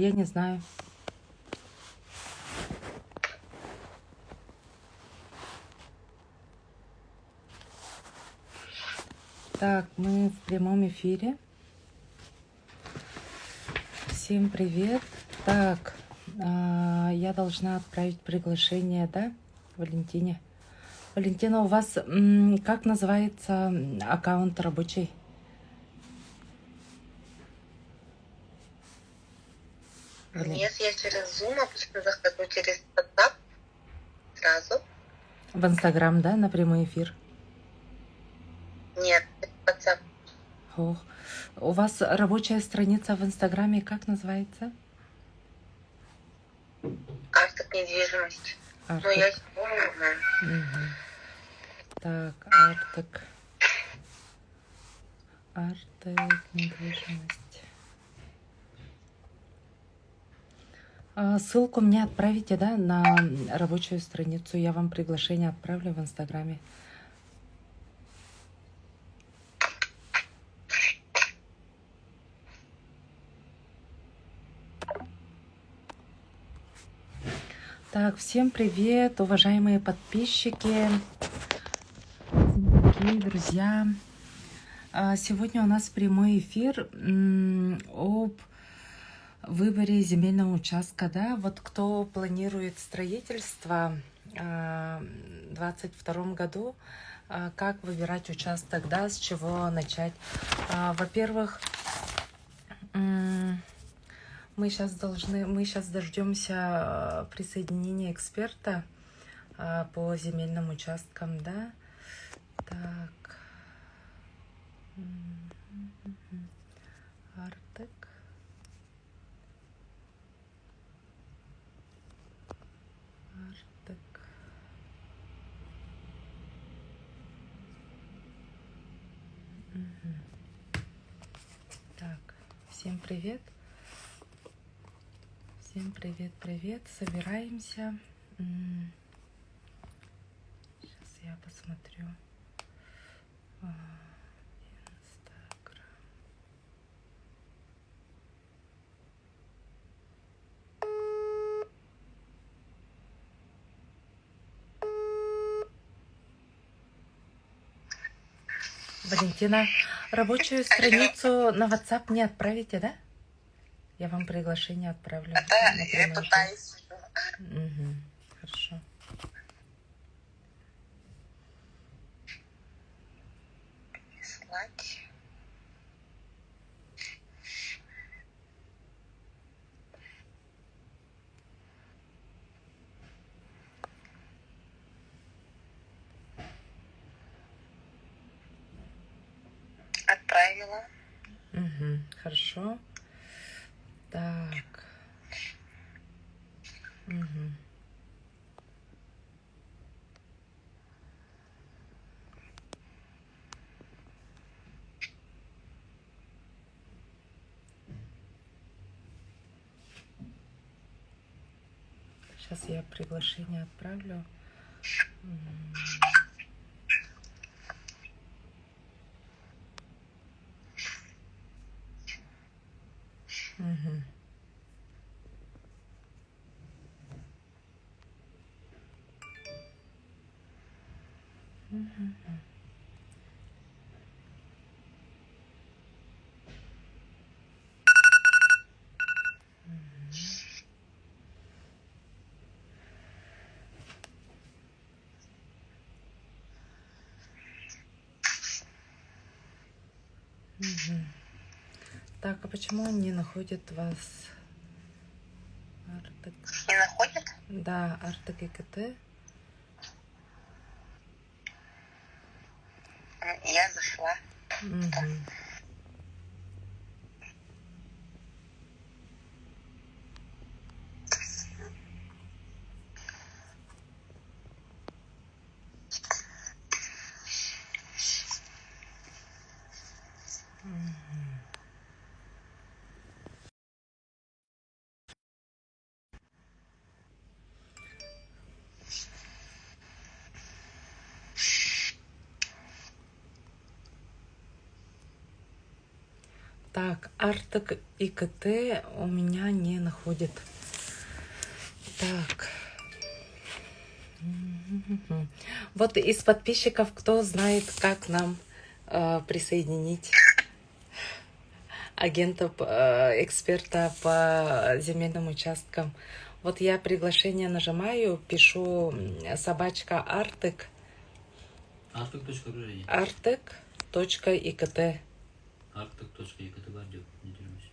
я не знаю. Так, мы в прямом эфире. Всем привет. Так, я должна отправить приглашение, да, Валентине? Валентина, у вас как называется аккаунт рабочий? Нет, я через Zoom обычно захожу через WhatsApp сразу. В Инстаграм, да, на прямой эфир? Нет, WhatsApp. Ох. У вас рабочая страница в Инстаграме как называется? Артек недвижимость. Артек. Ну, я помню. Угу. Так, Артек. Артек недвижимость. Ссылку мне отправите, да, на рабочую страницу. Я вам приглашение отправлю в Инстаграме. Так, всем привет, уважаемые подписчики, дорогие друзья. Сегодня у нас прямой эфир об выборе земельного участка, да. Вот кто планирует строительство в 2022 году, как выбирать участок, да, с чего начать. Во-первых, мы сейчас дождемся присоединения эксперта по земельным участкам, да. Так. Артек. Артек. Так, всем привет. Всем привет. Собираемся. Сейчас я посмотрю. Инстаграм. Валентина, рабочую страницу на WhatsApp не отправите, да? Я вам приглашение отправлю. Я пытаюсь. Угу, хорошо. Слать. Отправила. Угу, хорошо. Так. Угу. Сейчас я приглашение отправлю. Угу. Так, а почему он не находит вас? Артек. Не находит? Да, Артек и КТ. Я зашла. Угу. Так, Артек и КТ у меня не находит. Так. Мгм. Вот из подписчиков кто знает, как нам присоединить агента, эксперта по земельным участкам. Вот я приглашение нажимаю, пишу собачка Артек, Arctic.ru және артек.икт. arctic.ekt бар деп недерміз.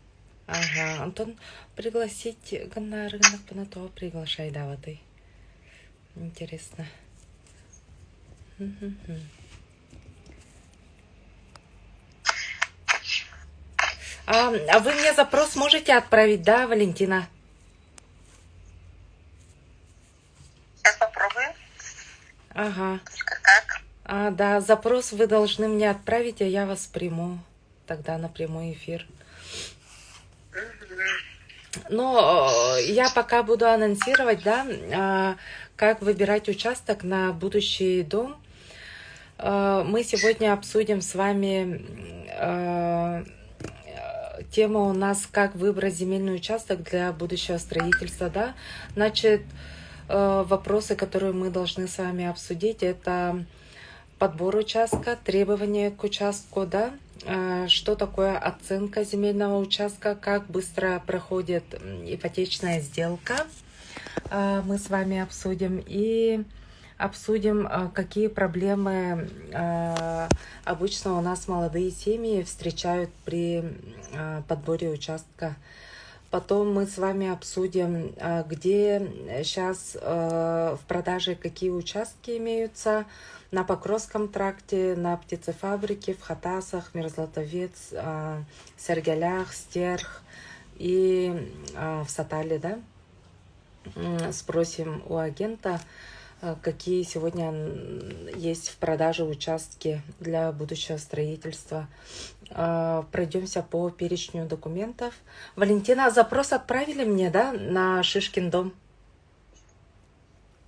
Ага, Антон, пригласить на рынок Панатова приглашай, да, вот и. Интересно. Мгм. А вы мне запрос можете отправить, да, Валентина? Сейчас попробуем. Ага. Как? Да, запрос вы должны мне отправить, а я вас приму тогда на прямой эфир. Но я пока буду анонсировать, да, как выбирать участок на будущий дом. Мы сегодня обсудим с вами тему у нас «Как выбрать земельный участок для будущего строительства», да. Значит, вопросы, которые мы должны с вами обсудить, это подбор участка, требования к участку, да, что такое оценка земельного участка, как быстро проходит ипотечная сделка, мы с вами обсудим, и обсудим, какие проблемы обычно у нас молодые семьи встречают при подборе участка. Потом мы с вами обсудим, где сейчас в продаже какие участки имеются на Покровском тракте, на птицефабрике, в Хатасах, Мерзлатовец, Сергелях, Стерх и в Сатале, да? Спросим у агента, какие сегодня есть в продаже участки для будущего строительства. Пройдемся по перечню документов. Валентина, запрос отправили мне, да, на Шишкин дом?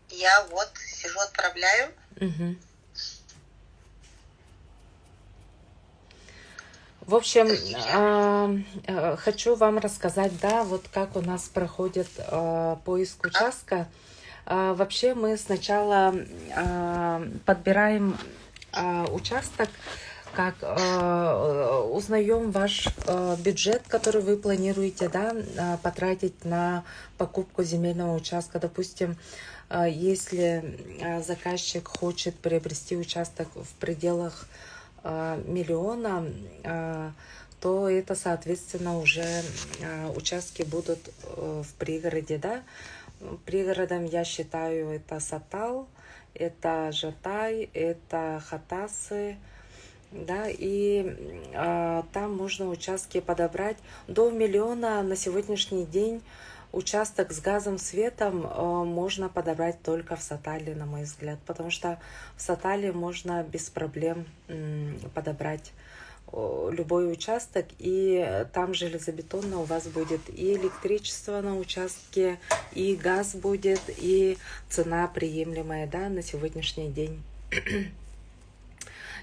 Я вот сижу, отправляю. Угу. В общем, хочу вам рассказать, да, вот как у нас проходит поиск участка. Вообще мы сначала подбираем участок, как узнаем ваш бюджет, который вы планируете, да, потратить на покупку земельного участка. Допустим, если заказчик хочет приобрести участок в пределах миллиона, то это, соответственно, уже участки будут в пригороде, да. Пригородом я считаю это Сатал, это Жатай, это Хатасы, да, и там можно участки подобрать до миллиона. На сегодняшний день участок с газом, светом можно подобрать только в Сатале, на мой взгляд, потому что в Сатале можно без проблем подобрать любой участок, и там железобетонно у вас будет и электричество на участке, и газ будет, и цена приемлемая, да, на сегодняшний день.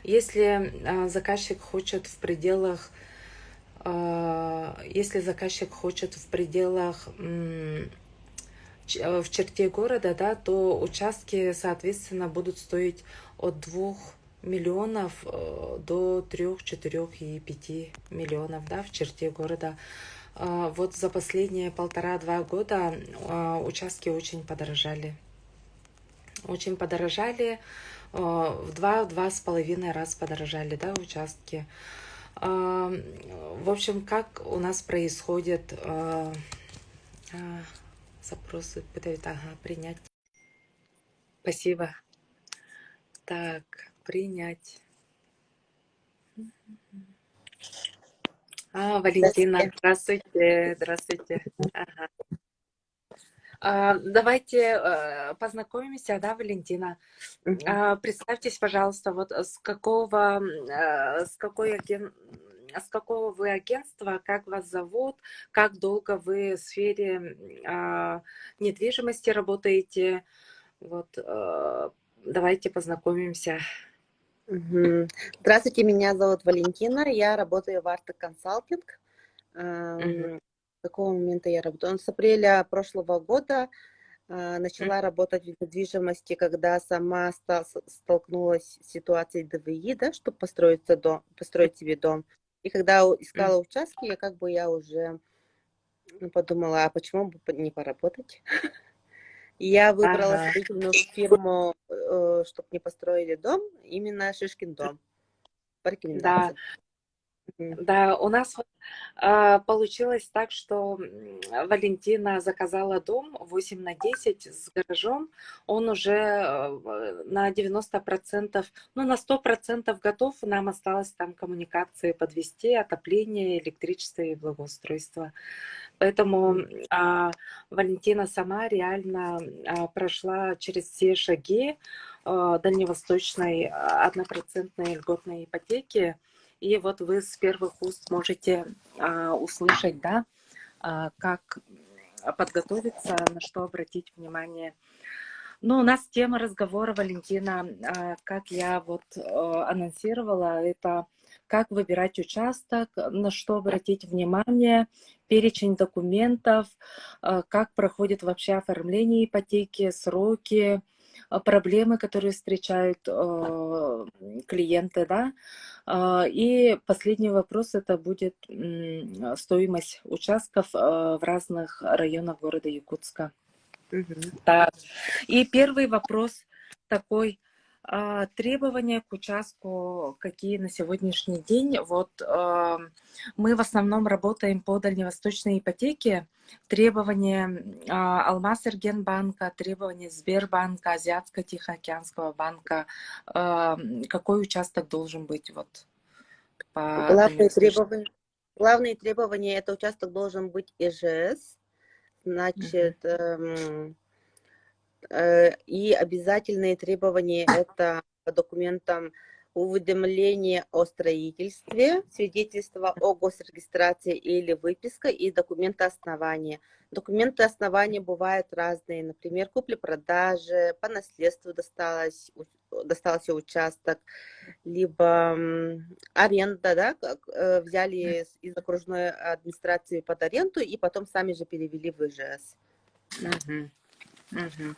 Если заказчик хочет в пределах в черте города, да, то участки, соответственно, будут стоить от 2 миллионов до 3, 4 и 5 миллионов, да, в черте города. Вот за последние 1,5-2 года участки очень подорожали. Очень подорожали, в 2-2,5 раз подорожали, да, участки. В общем, как у нас происходит запросы, принять. Спасибо. Так, принять. Валентина, здравствуйте, здравствуйте. Ага. Давайте познакомимся, да, Валентина? Представьтесь, пожалуйста, вот с какого вы агентства, как вас зовут, как долго вы в сфере недвижимости работаете? Вот, давайте познакомимся. Здравствуйте, меня зовут Валентина, я работаю в Arctic Consulting. Мгм. С какого момента я работаю? С апреля прошлого года начала работать в недвижимости, когда сама столкнулась с ситуацией ДВИ, да, чтобы построить себе дом. И когда М. искала участки, я уже подумала, а почему бы не поработать? И я выбрала Ага. строительную фирму, чтобы мне построили дом, именно Шишкин дом по Да, рекомендации. Мгм. да, у нас вот, получилось так, что Валентина заказала дом 8 на 10 с гаражом. Он уже на 90%, ну на 100% готов. Нам осталось там коммуникации подвести, отопление, электричество и благоустройство. Поэтому Валентина сама реально прошла через все шаги дальневосточной 1% льготной ипотеки. И вот вы с первых уст можете услышать, да, как подготовиться, на что обратить внимание. Ну, у нас тема разговора, Валентина, как я вот анонсировала, это как выбирать участок, на что обратить внимание, перечень документов, как проходит вообще оформление ипотеки, сроки, проблемы, которые встречают клиенты, да. И последний вопрос, это будет стоимость участков в разных районах города Якутска. Мгм. Так. И первый вопрос такой. Требования к участку какие на сегодняшний день? Вот мы в основном работаем по дальневосточной ипотеке. Требования Алмаз-Эргенбанка, требования Сбербанка, Азиатско-Тихоокеанского банка. Какой участок должен быть вот по Главные дальневосточной? требования, главные требования это участок должен быть ИЖС, Мгм. значит, и обязательные требования это по документам уведомление о строительстве, свидетельство о госрегистрации или выписка и документы основания. Документы основания бывают разные, например, купли-продажи, по наследству достался участок, либо аренда, да, взяли из окружной администрации под аренду и потом сами же перевели в ИЖС. Мгм. Мгм.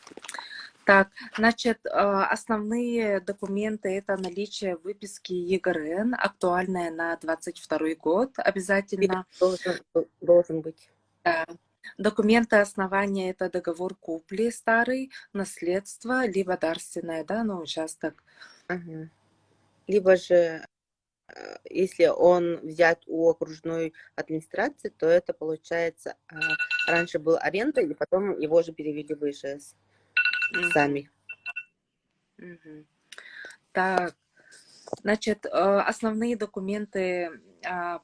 Так, значит, основные документы это наличие выписки ЕГРН, актуальная на 22 год обязательно. Должен быть. Да. Документы основания это договор купли старый, наследство, либо дарственное, да, на участок. Ага. Либо же, если он взят у окружной администрации, то это получается, раньше был аренда, и потом его же перевели в ИЖС Мгм. сами. Мгм. Так, значит, основные документы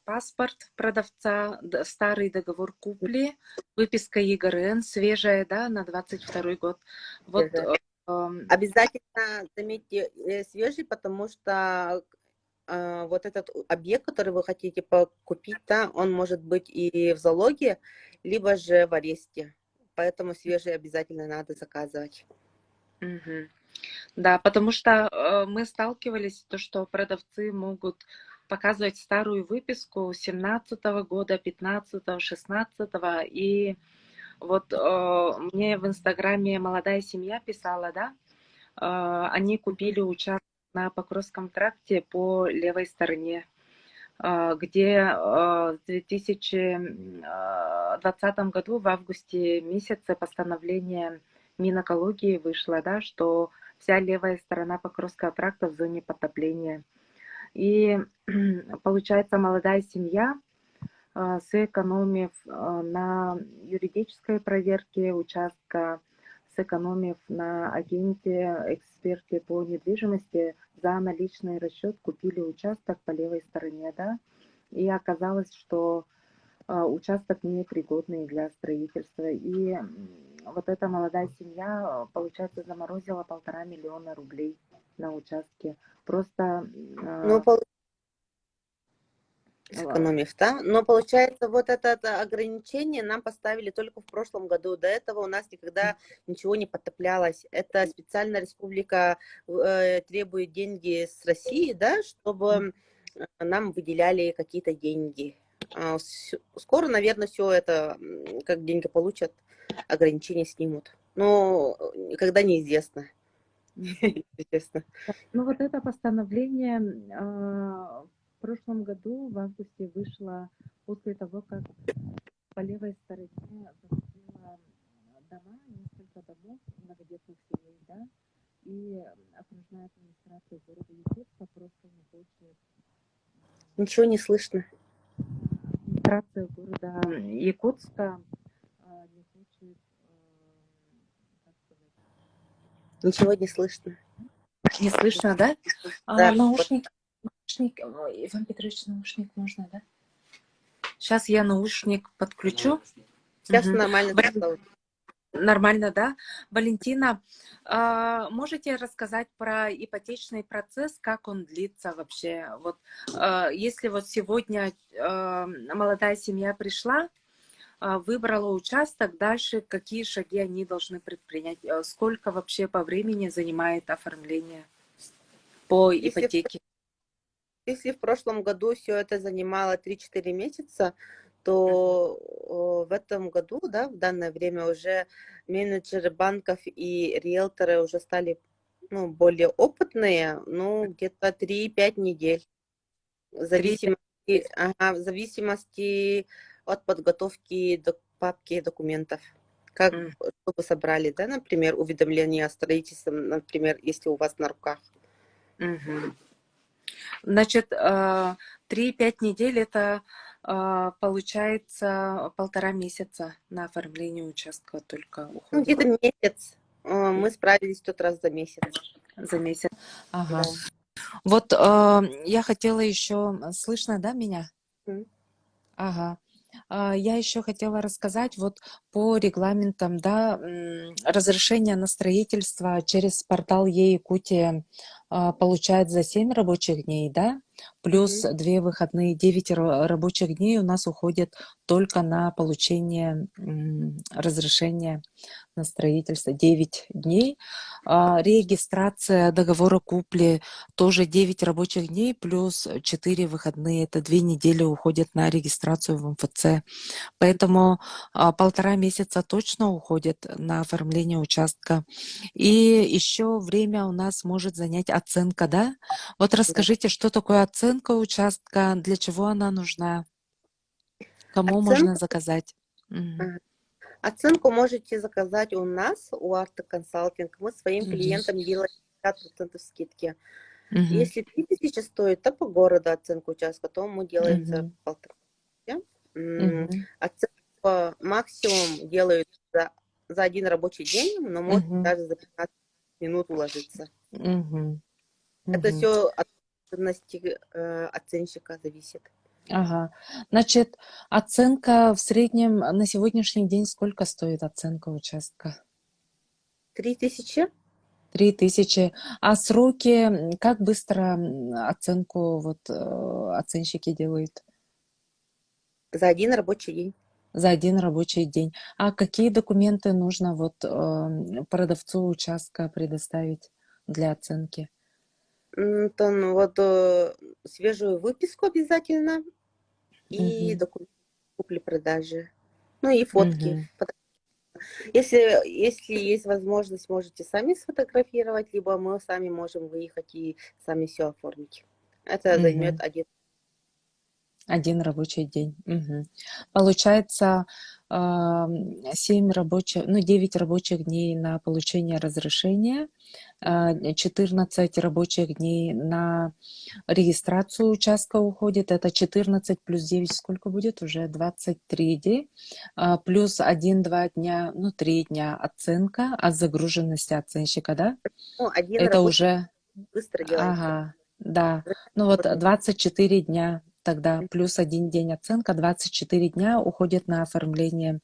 паспорт продавца, старый договор купли, выписка ЕГРН, свежая, да, на 22 год. Вот, ИЖС. эм, Обязательно, заметьте, свежий, потому что вот этот объект, который вы хотите купить, да, он может быть и в залоге, либо же в аресте. Поэтому свежий обязательно надо заказывать. мгм. Да, потому что мы сталкивались, то, что продавцы могут показывать старую выписку 17 года, 15-го, 16-го. И вот мне в Инстаграме молодая семья писала, да, они купили участок на Покровском тракте по левой стороне, где в 2020 году в августе месяце постановление Минэкологии вышло, да, что вся левая сторона Покровского тракта в зоне потопления. И получается, молодая семья, сэкономив на юридической проверке участка, сэкономив на агенте, эксперте по недвижимости, за наличный расчет купили участок по левой стороне, да, и оказалось, что участок непригодный для строительства. И вот эта молодая семья, получается, заморозила 1,5 миллиона рублей на участке. Просто Ну, э, сэкономив, да? Но получается, вот это ограничение нам поставили только в прошлом году. До этого у нас никогда ничего не потоплялось. Это специально республика требует деньги с России, да, чтобы нам выделяли какие-то деньги. Скоро, наверное, все это, как деньги получат, ограничения снимут. Но никогда неизвестно. Честно. Ну вот это постановление в прошлом году, в августе, вышло после того, как по левой стороне захватило дома, несколько домов многодетных семей, да, и окружная администрация города Якутска просто не хочет, Ничего не слышно. администрация города Якутска не хочет, как сказать, Ничего не слышно. не слышно, да? Да. Наушник, ой, Иван Петрович, наушник можно, да? Сейчас я наушник подключу. Сейчас Мгм. нормально стало. Нормально, да? Валентина, можете рассказать про ипотечный процесс, как он длится вообще? Вот, если вот сегодня молодая семья пришла, выбрала участок, дальше какие шаги они должны предпринять? Сколько вообще по времени занимает оформление по ипотеке? Если в прошлом году все это занимало 3-4 месяца, то в этом году, да, в данное время уже менеджеры банков и риэлторы уже стали, ну, более опытные, ну, где-то 3-5 недель. В в зависимости от подготовки папки документов. Как, Мгм. что вы собрали, да, например, уведомление о строительстве, например, если у вас на руках. Мгм. Значит, 3-5 недель это получается 1,5 месяца на оформление участка только Ну, уходит где-то месяц. Мы справились в тот раз за месяц. за месяц. Ага. Да. Вот я хотела еще, слышно, да, меня? М. Ага. Я еще хотела рассказать вот по регламентам, да, разрешение на строительство через портал Е-Якутия получает за 7 рабочих дней, да, плюс 2 выходные, 9 рабочих дней у нас уходит только на получение разрешения на строительство 9 дней. Регистрация договора купли тоже 9 рабочих дней плюс 4 выходные. Это 2 недели уходят на регистрацию в МФЦ. Поэтому 1,5 месяца точно уходит на оформление участка. И еще время у нас может занять оценка, да? Вот расскажите, что такое оценка участка, для чего она нужна, кому можно Оценку, заказать? Мгм. оценку можете заказать у нас, у Арта Консалтинг. Мы своим Мгм. клиентам делаем 50% скидки. Мгм. Если 3000 стоит, то по городу оценка участка, то мы делаем за Мгм. 1,5. Мгм. Оценку максимум делают за один рабочий день, но может Мгм. даже за 15 минут уложиться. Мгм. Это Мгм. все от особенностей оценщика зависит. Ага. Значит, оценка в среднем на сегодняшний день сколько стоит оценка участка? 3000 3000. А сроки, как быстро оценку вот оценщики делают? за один рабочий день. За один рабочий день. А какие документы нужно вот продавцу участка предоставить для оценки? То, ну, вот свежую выписку обязательно и Мгм. документ купли-продажи. Ну и фотки. Мгм. Если есть возможность, можете сами сфотографировать, либо мы сами можем выехать и сами все оформить. Это займет Мгм. Один рабочий день. Мгм. Получается, 7 рабочих, ну, 9 рабочих дней на получение разрешения, 14 рабочих дней на регистрацию участка уходит. Это 14 плюс 9, сколько будет? Уже 23 дней. Плюс 1-2 дня, ну, 3 дня оценка от загруженности оценщика, да? Ну, один Это рабочий уже, быстро делается. ага, да. Ну вот 24 дня тогда, плюс 1 день оценка, 24 дня уходит на оформление.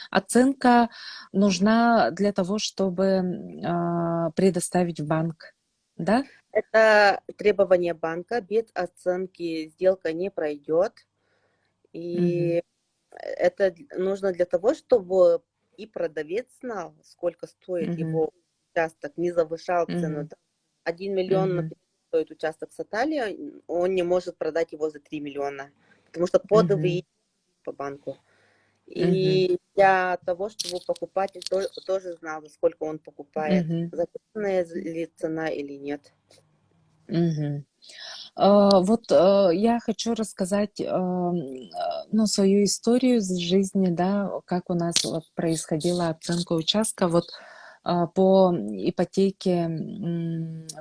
Оценка нужна для того, чтобы предоставить в банк, да? Это требование банка. Без оценки сделка не пройдет. Мгм. И это нужно для того, чтобы и продавец знал, сколько стоит Мгм. его участок, не завышал цену. Мгм. 1 миллион, Мгм. например, стоит участок Сатали, он не может продать его за 3 миллиона, потому что коды Мгм. вы по банку. Мгм. И для того, чтобы покупатель тоже знал, за сколько он покупает, Мгм. законная ли цена или нет. Мгм. Вот я хочу рассказать ну, свою историю из жизни, да, как у нас вот происходила оценка участка. Вот по ипотеке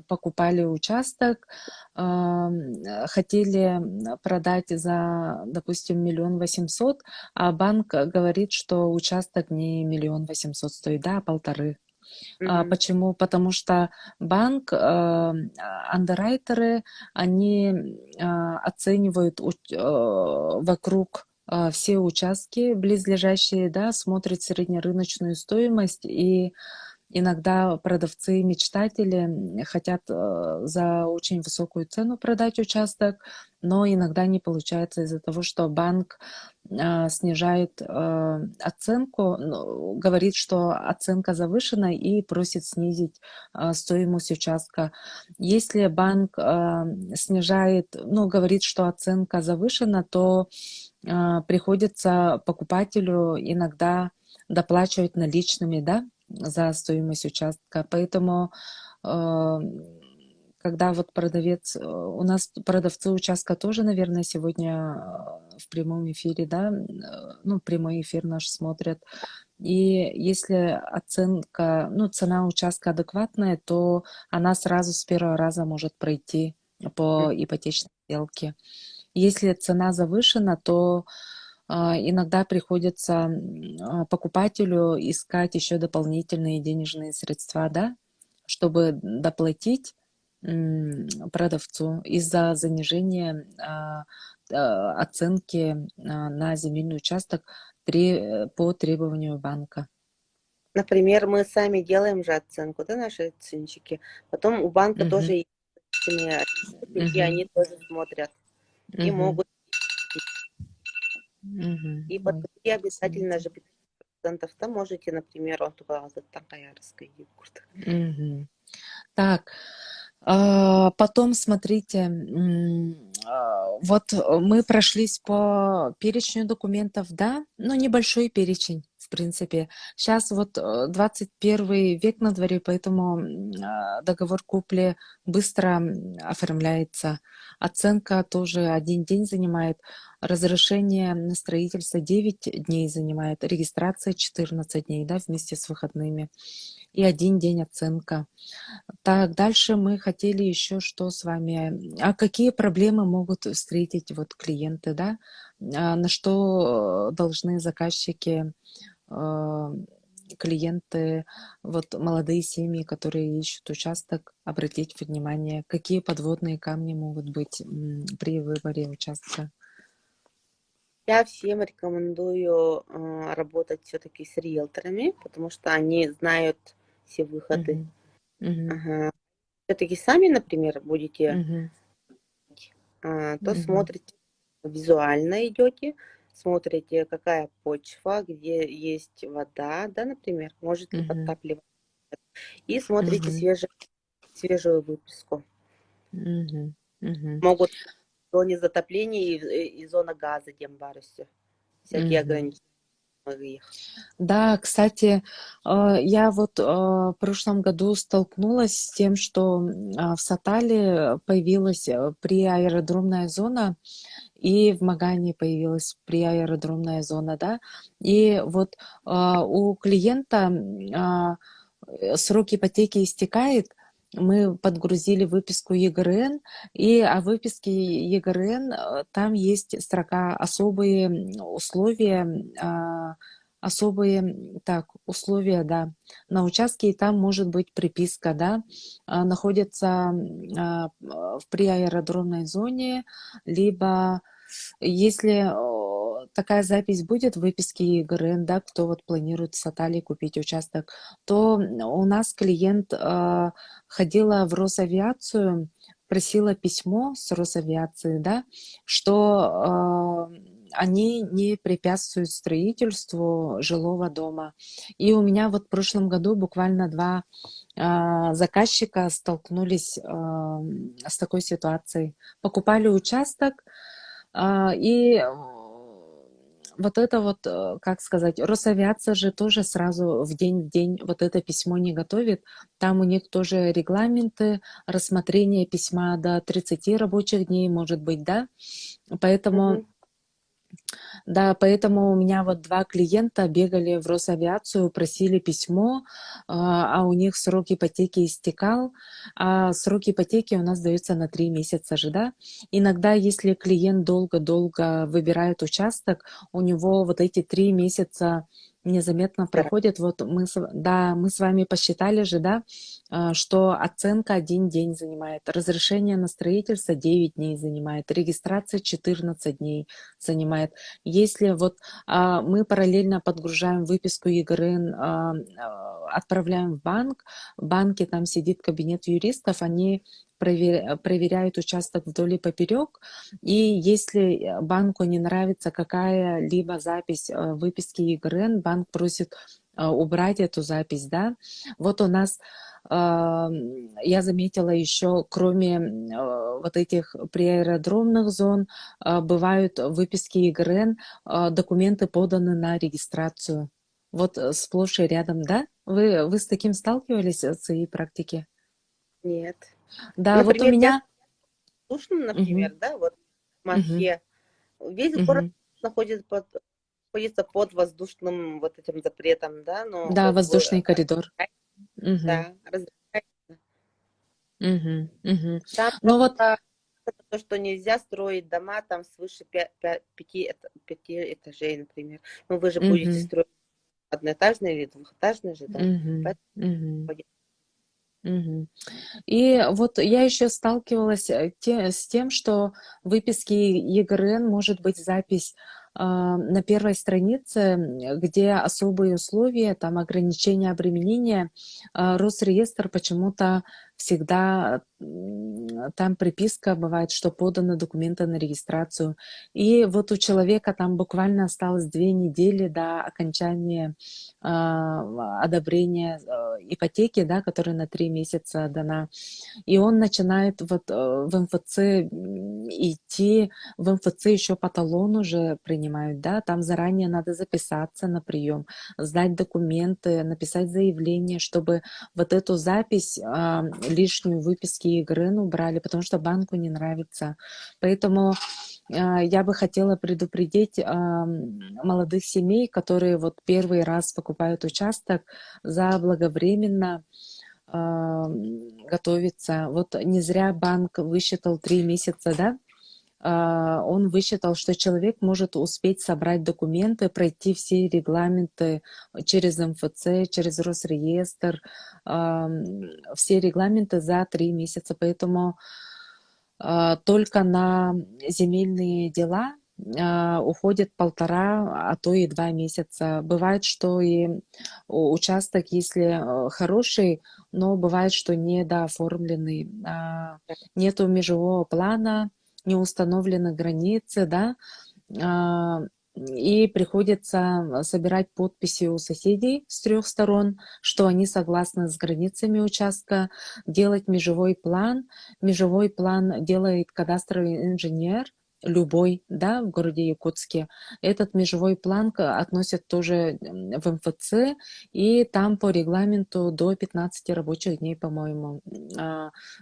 покупали участок, хотели продать за, допустим, 1 800 000, а банк говорит, что участок не 1 800 000 стоит, да, а 1,5. Мгм. Почему? Потому что банк, андеррайтеры, они оценивают вокруг все участки близлежащие, да, смотрят среднерыночную стоимость, и иногда продавцы-мечтатели хотят за очень высокую цену продать участок, но иногда не получается из-за того, что банк снижает оценку, ну, говорит, что оценка завышена и просит снизить стоимость участка. Если банк снижает, ну, говорит, что оценка завышена, то приходится покупателю иногда доплачивать наличными, да, за стоимость участка. Поэтому э, когда вот продавец, у нас продавцы участка тоже, наверное, сегодня в прямом эфире, да, ну, прямой эфир наш смотрят. И если оценка, ну, цена участка адекватная, то она сразу с первого раза может пройти по Мгм. ипотечной сделке. Если цена завышена, то иногда приходится покупателю искать еще дополнительные денежные средства, да, чтобы доплатить продавцу из-за занижения оценки на земельный участок по требованию банка. Например, мы сами делаем же оценку, да, наши оценщики. Потом у банка тоже Мгм, есть собственные оценщики, и мгм, они тоже смотрят и мгм, могут. мгм. И Ой, подвести обязательно извините. же 15%. Там можете, например, он туда такая раскидывает. Мгм. Так, потом смотрите, вот мы прошлись по перечню документов, да, ну небольшой перечень, в принципе. Сейчас вот 21 век на дворе, поэтому договор купли быстро оформляется. Оценка тоже 1 день занимает, разрешение на строительство 9 дней занимает, регистрация 14 дней, да, вместе с выходными, и 1 день оценка. Так, дальше мы хотели еще что с вами? А какие проблемы могут встретить вот клиенты, да? На что должны заказчики, э, клиенты, вот молодые семьи, которые ищут участок, обратить внимание? Какие подводные камни могут быть при выборе участка? Я всем рекомендую работать все-таки с риэлторами, потому что они знают все выходы. Мгм. Мгм. Ага. Все-таки сами, например, будете, Мгм. то Мгм. смотрите, визуально идете, смотрите, какая почва, где есть вода, да, например, может ли Мгм. подтапливать, и смотрите Мгм. свежую выписку. Мгм. Мгм. Могут в зоне затопления и зона газа дембарыся. Всякие Мгм. ограничения их. Да, кстати, я вот в прошлом году столкнулась с тем, что в Сатале появилась приаэродромная зона, и в Магане появилась приаэродромная зона, да. И вот у клиента срок ипотеки истекает, мы подгрузили выписку ЕГРН, и о выписке ЕГРН там есть строка «Особые условия», так, условия, да, на участке, и там может быть приписка, да, находится в приаэродромной зоне, либо если такая запись будет в выписке ЕГРН, да, кто вот планирует в Сатале купить участок, то у нас клиент ходила в Росавиацию, просила письмо с Росавиации, да, что они не препятствуют строительству жилого дома. И у меня вот в прошлом году буквально 2 заказчика столкнулись с такой ситуацией. Покупали участок, И вот это вот, как сказать, Росавиация же тоже сразу в день вот это письмо не готовит. Там у них тоже регламенты рассмотрения письма до 30 рабочих дней, может быть, да? Поэтому Мгм. да, поэтому у меня вот 2 клиента бегали в Росавиацию, просили письмо, а у них срок ипотеки истекал, а срок ипотеки у нас дается на 3 месяца же, да. Иногда, если клиент долго-долго выбирает участок, у него вот эти 3 месяца незаметно Да. проходят. Вот мы с вами посчитали же, да, что оценка 1 день занимает, разрешение на строительство 9 дней занимает, регистрация 14 дней занимает. Если вот мы параллельно подгружаем выписку ЕГРН, отправляем в банке там сидит кабинет юристов, они проверяют участок вдоль и поперек, и если банку не нравится какая-либо запись выписки ЕГРН, банк просит убрать эту запись, да. Вот у нас я заметила еще, кроме вот этих приаэродромных зон, бывают выписки ЕГРН, документы поданы на регистрацию. Вот сплошь и рядом, да? Вы с таким сталкивались в своей практике? Нет. Да, вот у Например, я меня... в Душном, Мгм, например, да, вот в мгм, Москве, весь город мгм. находится под воздушным вот этим запретом, да, но Да, как бы, воздушный коридор. Мгм, да, разрешается. мгм, мгм. Там Ну вот, просто то, что нельзя строить дома там свыше 5 этажей, например. Ну, вы же будете мгм, строить одноэтажный или двухэтажный же дом. мгм, Поэтому мгм, будет. мгм. И вот я еще сталкивалась с тем, что в выписке ЕГРН может быть запись на первой странице, где особые условия, там ограничения обременения. Росреестр почему-то всегда там приписка бывает, что поданы документы на регистрацию. И вот у человека там буквально осталось 2 недели до окончания одобрения ипотеки, да, которая на 3 месяца дана. И он начинает вот в МФЦ идти, в МФЦ еще по талону уже принимают, да, там заранее надо записаться на прием, сдать документы, написать заявление, чтобы вот эту запись лишнюю выписки ЕГРН убрали, потому что банку не нравится. Поэтому я бы хотела предупредить молодых семей, которые вот первый раз покупают участок, заблаговременно готовиться. Вот не зря банк высчитал 3 месяца, да? Он высчитал, что человек может успеть собрать документы, пройти все регламенты через МФЦ, через Росреестр, все регламенты за 3 месяца. Поэтому только на земельные дела уходит 1,5, а то и 2 месяца. Бывает, что и участок, если хороший, но бывает, что недооформленный, нету межевого плана, не установлены границы, да, а, и приходится собирать подписи у соседей с 3 сторон, что они согласны с границами участка, делать межевой план. Межевой план делает кадастровый инженер, любой, да, в городе Якутске. Этот межевой план относят тоже в МФЦ, и там по регламенту до 15 рабочих дней, по-моему,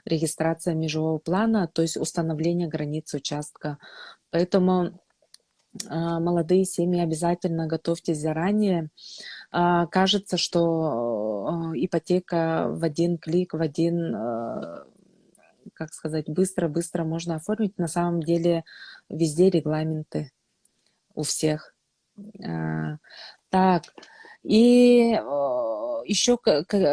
регистрация межевого плана, то есть установление границ участка. Поэтому молодые семьи, обязательно готовьтесь заранее. Кажется, что ипотека в один клик, в один, как сказать, быстро-быстро можно оформить. На самом деле везде регламенты у всех. А, Так, и еще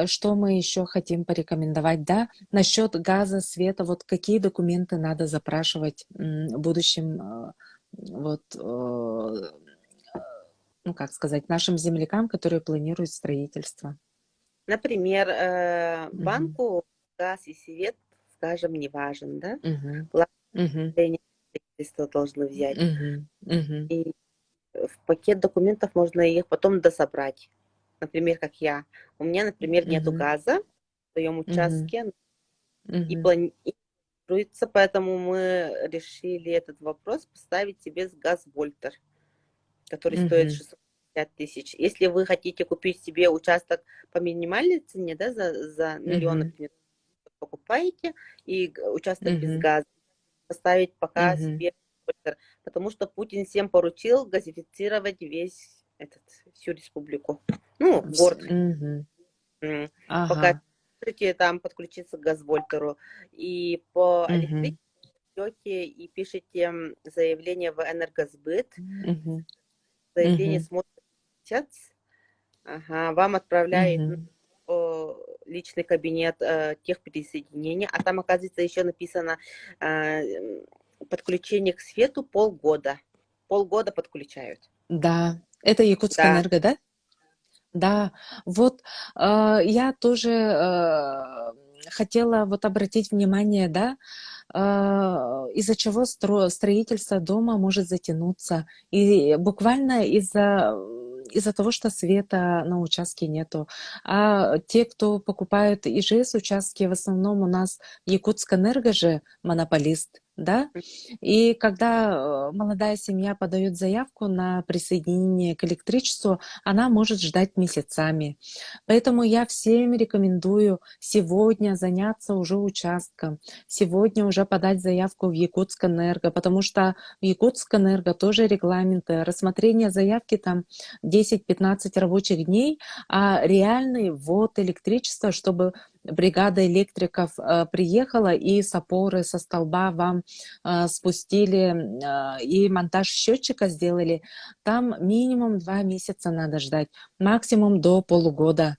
что мы еще хотим порекомендовать, да, насчет газа, света, вот какие документы надо запрашивать будущим, вот, ну, как сказать, нашим землякам, которые планируют строительство. Например, Мгм. банку газ и свет, скажем, не важен, да? Мгм. План Мгм. строительства должны взять. Мгм. Мгм. И в пакет документов можно их потом дособрать. Например, как я. У меня, например, нету Мгм. газа в своем Мгм. участке, и Мгм. регистрируется, поэтому мы решили этот вопрос поставить себе с Газвольтер, который стоит Мгм. 650 тысяч. Если вы хотите купить себе участок по минимальной цене, да, за миллион, Мгм. например, покупаете, и участок без Мгм. газа, поставить пока Мгм. себе Газвольтер, потому что Путин всем поручил газифицировать всю республику. Ну, город. Мгм. М, Пока Ага. можете там подключиться к Газвольтеру. И по Мгм. электричеству идете и пишете заявление в Энергосбыт. Мгм. Заявление Мгм. смотрит месяц. Ага, вам отправляет Мгм. личный кабинет техприсоединения, а там, оказывается, еще написано подключение к свету полгода. Полгода подключают. Да, это Да. Якутскэнерго, да? Да, вот я тоже хотела вот обратить внимание, да, из-за чего строительство дома может затянуться. И буквально из-за того, что света на участке нету. А те, кто покупают ИЖС участки, в основном у нас Якутскэнерго же монополист, да? И когда молодая семья подает заявку на присоединение к электричеству, она может ждать месяцами. Поэтому я всем рекомендую сегодня заняться уже участком, сегодня уже подать заявку в Якутскэнерго, потому что в Якутскэнерго тоже регламенты. Рассмотрение заявки там 10-15 рабочих дней, а реальный ввод электричества, чтобы бригада электриков приехала и с опоры, со столба вам спустили и монтаж счетчика сделали, там минимум 2 месяца надо ждать, максимум до полугода.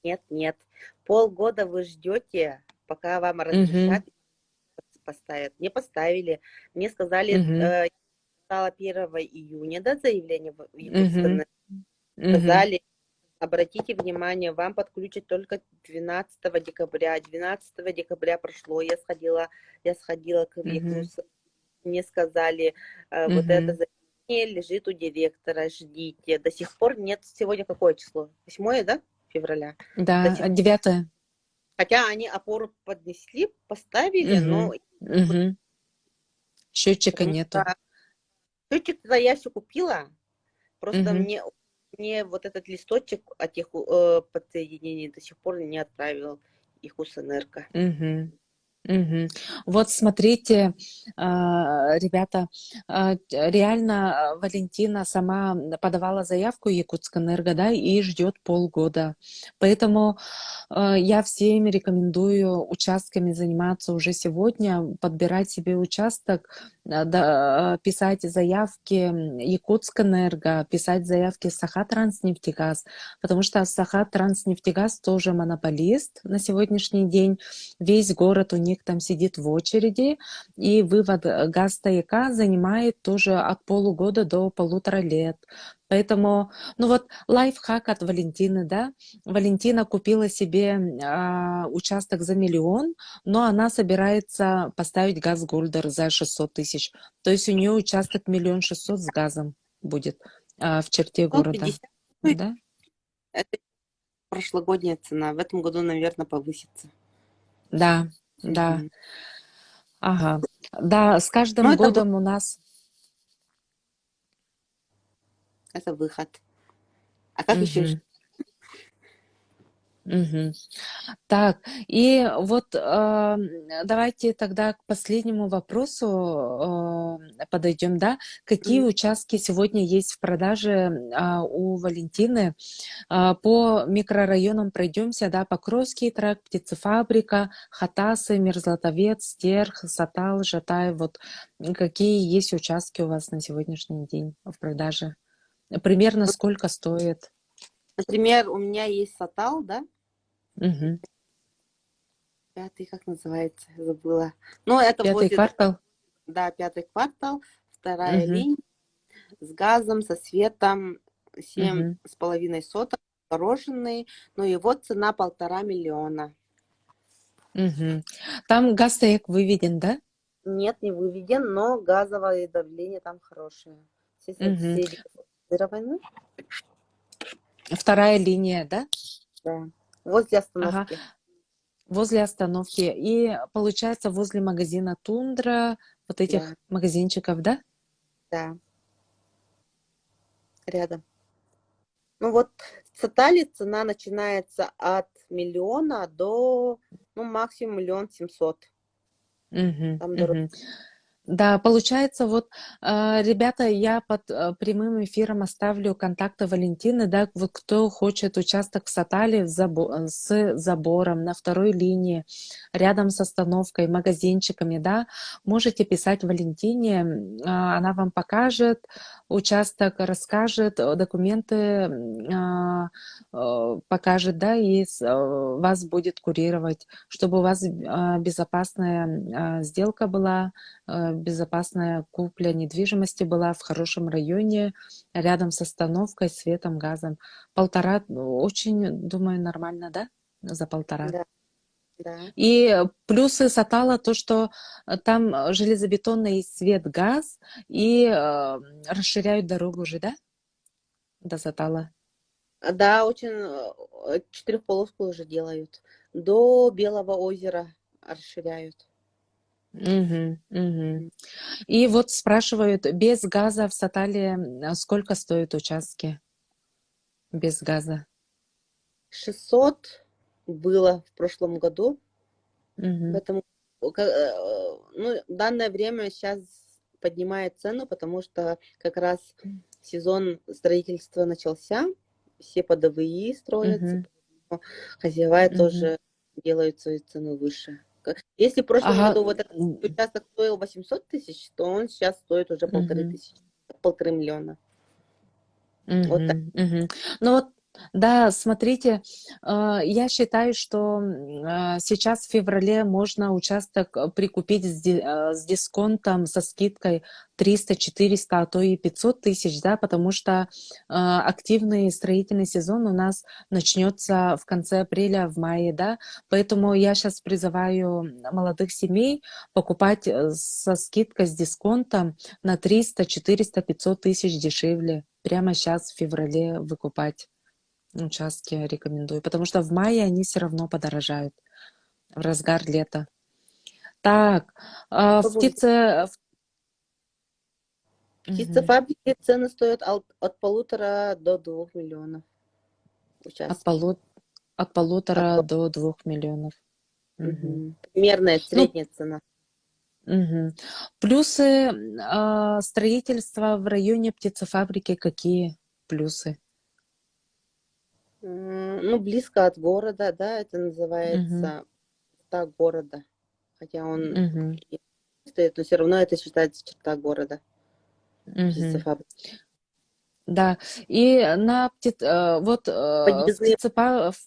Нет, нет. Полгода вы ждете, пока вам Мгм. разрешат поставят. Не поставили. Мне сказали, Мгм. стало 1 июня, да, заявление в Мгм. Якутск. Мгм. Сказали, обратите внимание, вам подключат только 12 декабря. 12 декабря прошло, я сходила к Мгм. Якутск. Мне сказали, вот это Мгм. заявление лежит у директора, ждите. До сих пор нет. Сегодня какое число? 8, да, февраля? До Да, сих 9. Хотя они опору поднесли, поставили, но Мгм. Мгм. Счетчика потому нету. что счетчик-то я все купила, просто Мгм. мне вот этот листочек от тех подсоединений до сих пор не отправил их Усэнерго. Мгм. Мгм. Вот смотрите, ребята, реально Валентина сама подавала заявку Якутскэнерго, да, и ждет полгода. Поэтому я всем рекомендую участками заниматься уже сегодня, подбирать себе участок, писать заявки Якутскэнерго, писать заявки Сахатранснефтегаз, потому что Сахатранснефтегаз тоже монополист на сегодняшний день. Весь город у них там сидит в очереди, и вывод газ-стояка занимает тоже от полугода до 1,5 лет. Поэтому, ну вот лайфхак от Валентины, да, Валентина купила себе участок за 1 000 000, но она собирается поставить газ-гольдер за 600 тысяч. То есть у нее участок 1 600 000 с газом будет в черте Ну, города. 50, ну, Да? это прошлогодняя цена. В этом году, наверное, повысится. Да, да. Мгм. Ага. Да, с Но каждым годом у нас... это выход. А как еще? Мгм, мгм. Так, и вот давайте тогда к последнему вопросу подойдем, да? Какие участки сегодня есть в продаже у Валентины? По микрорайонам пройдемся, да? Покровский тракт, Птицефабрика, Хатасы, Мерзлотовец, Стерх, Сатал, Жатай. Вот какие есть участки у вас на сегодняшний день в продаже? Примерно сколько стоит? Например, у меня есть Сатал, да? Мгм. Пятый, как называется, забыла. Ну, это 5 возле, квартал? да, 5 квартал, вторая Мгм. линия, с газом, со светом, семь Мгм. с половиной соток, огороженный, ну, его цена 1,5 миллиона. Мгм. Там газ-стояк выведен, да? Нет, не выведен, но газовое давление там хорошее. Все Мгм. соседи квалифицированы, Вторая линия, да? да, возле Ага. остановки. Возле остановки. И получается возле магазина Тундра, вот этих Да, магазинчиков, да? да, рядом. Ну вот в Сатале цена начинается от 1 000 000 до, ну, максимум 1 700 000. Мгм, Там дорого. мгм. Да, получается, вот, ребята, я под прямым эфиром оставлю контакты Валентины, да, вот кто хочет участок в Сатале с забором на второй линии, рядом с остановкой, магазинчиками, да, можете писать Валентине, она вам покажет участок, расскажет, документы покажет, да, и вас будет курировать, чтобы у вас безопасная сделка была, безопасная купля недвижимости была в хорошем районе, рядом с остановкой, светом, газом. 1,5, ну, очень, думаю, нормально, да? За 1,5. Да, да. И плюсы Сатала то, что там железобетонный есть свет, газ, и расширяют дорогу уже, да? До Сатала. Да, очень четырехполоску уже делают. До Белого озера расширяют. Мгм, мгм. И вот спрашивают, без газа в Сатале сколько стоят участки без газа? 600 было в прошлом году, Мгм, поэтому ну, данное время сейчас поднимает цену, потому что как раз сезон строительства начался, все под АВИ строятся, мгм, поэтому хозяева мгм. тоже делают свою цену выше. Если в прошлом Ага. году вот этот участок стоил 800 000, то он сейчас стоит уже Мгм. 1500, 1,5 миллиона. Вот так. Мгм, мгм. Ну вот, да, смотрите, я считаю, что сейчас в феврале можно участок прикупить с дисконтом, со скидкой 300-400, а то и 500 тысяч, да, потому что активный строительный сезон у нас начнется в конце апреля, в мае, да, поэтому я сейчас призываю молодых семей покупать со скидкой, с дисконтом на 300, 400, 500 тысяч дешевле. Прямо сейчас, в феврале, выкупать участки рекомендую, потому что в мае они все равно подорожают в разгар лета. Так, в Попробуй. птице... В Мгм. птицефабрике цены стоят от 1,5 до 2 миллионов От, участки. полу- от полутора От до 2 миллионов. Мгм. Примерная Ну, средняя цена. мгм. Плюсы строительства в районе птицефабрики какие плюсы? Ну, близко от города, да, это Мгм. называется черта города. Хотя он Мгм. и стоит, но все равно это считается черта города. Мгм. Птицефабрика. Да, и вот в Подъездные, птицефабрике...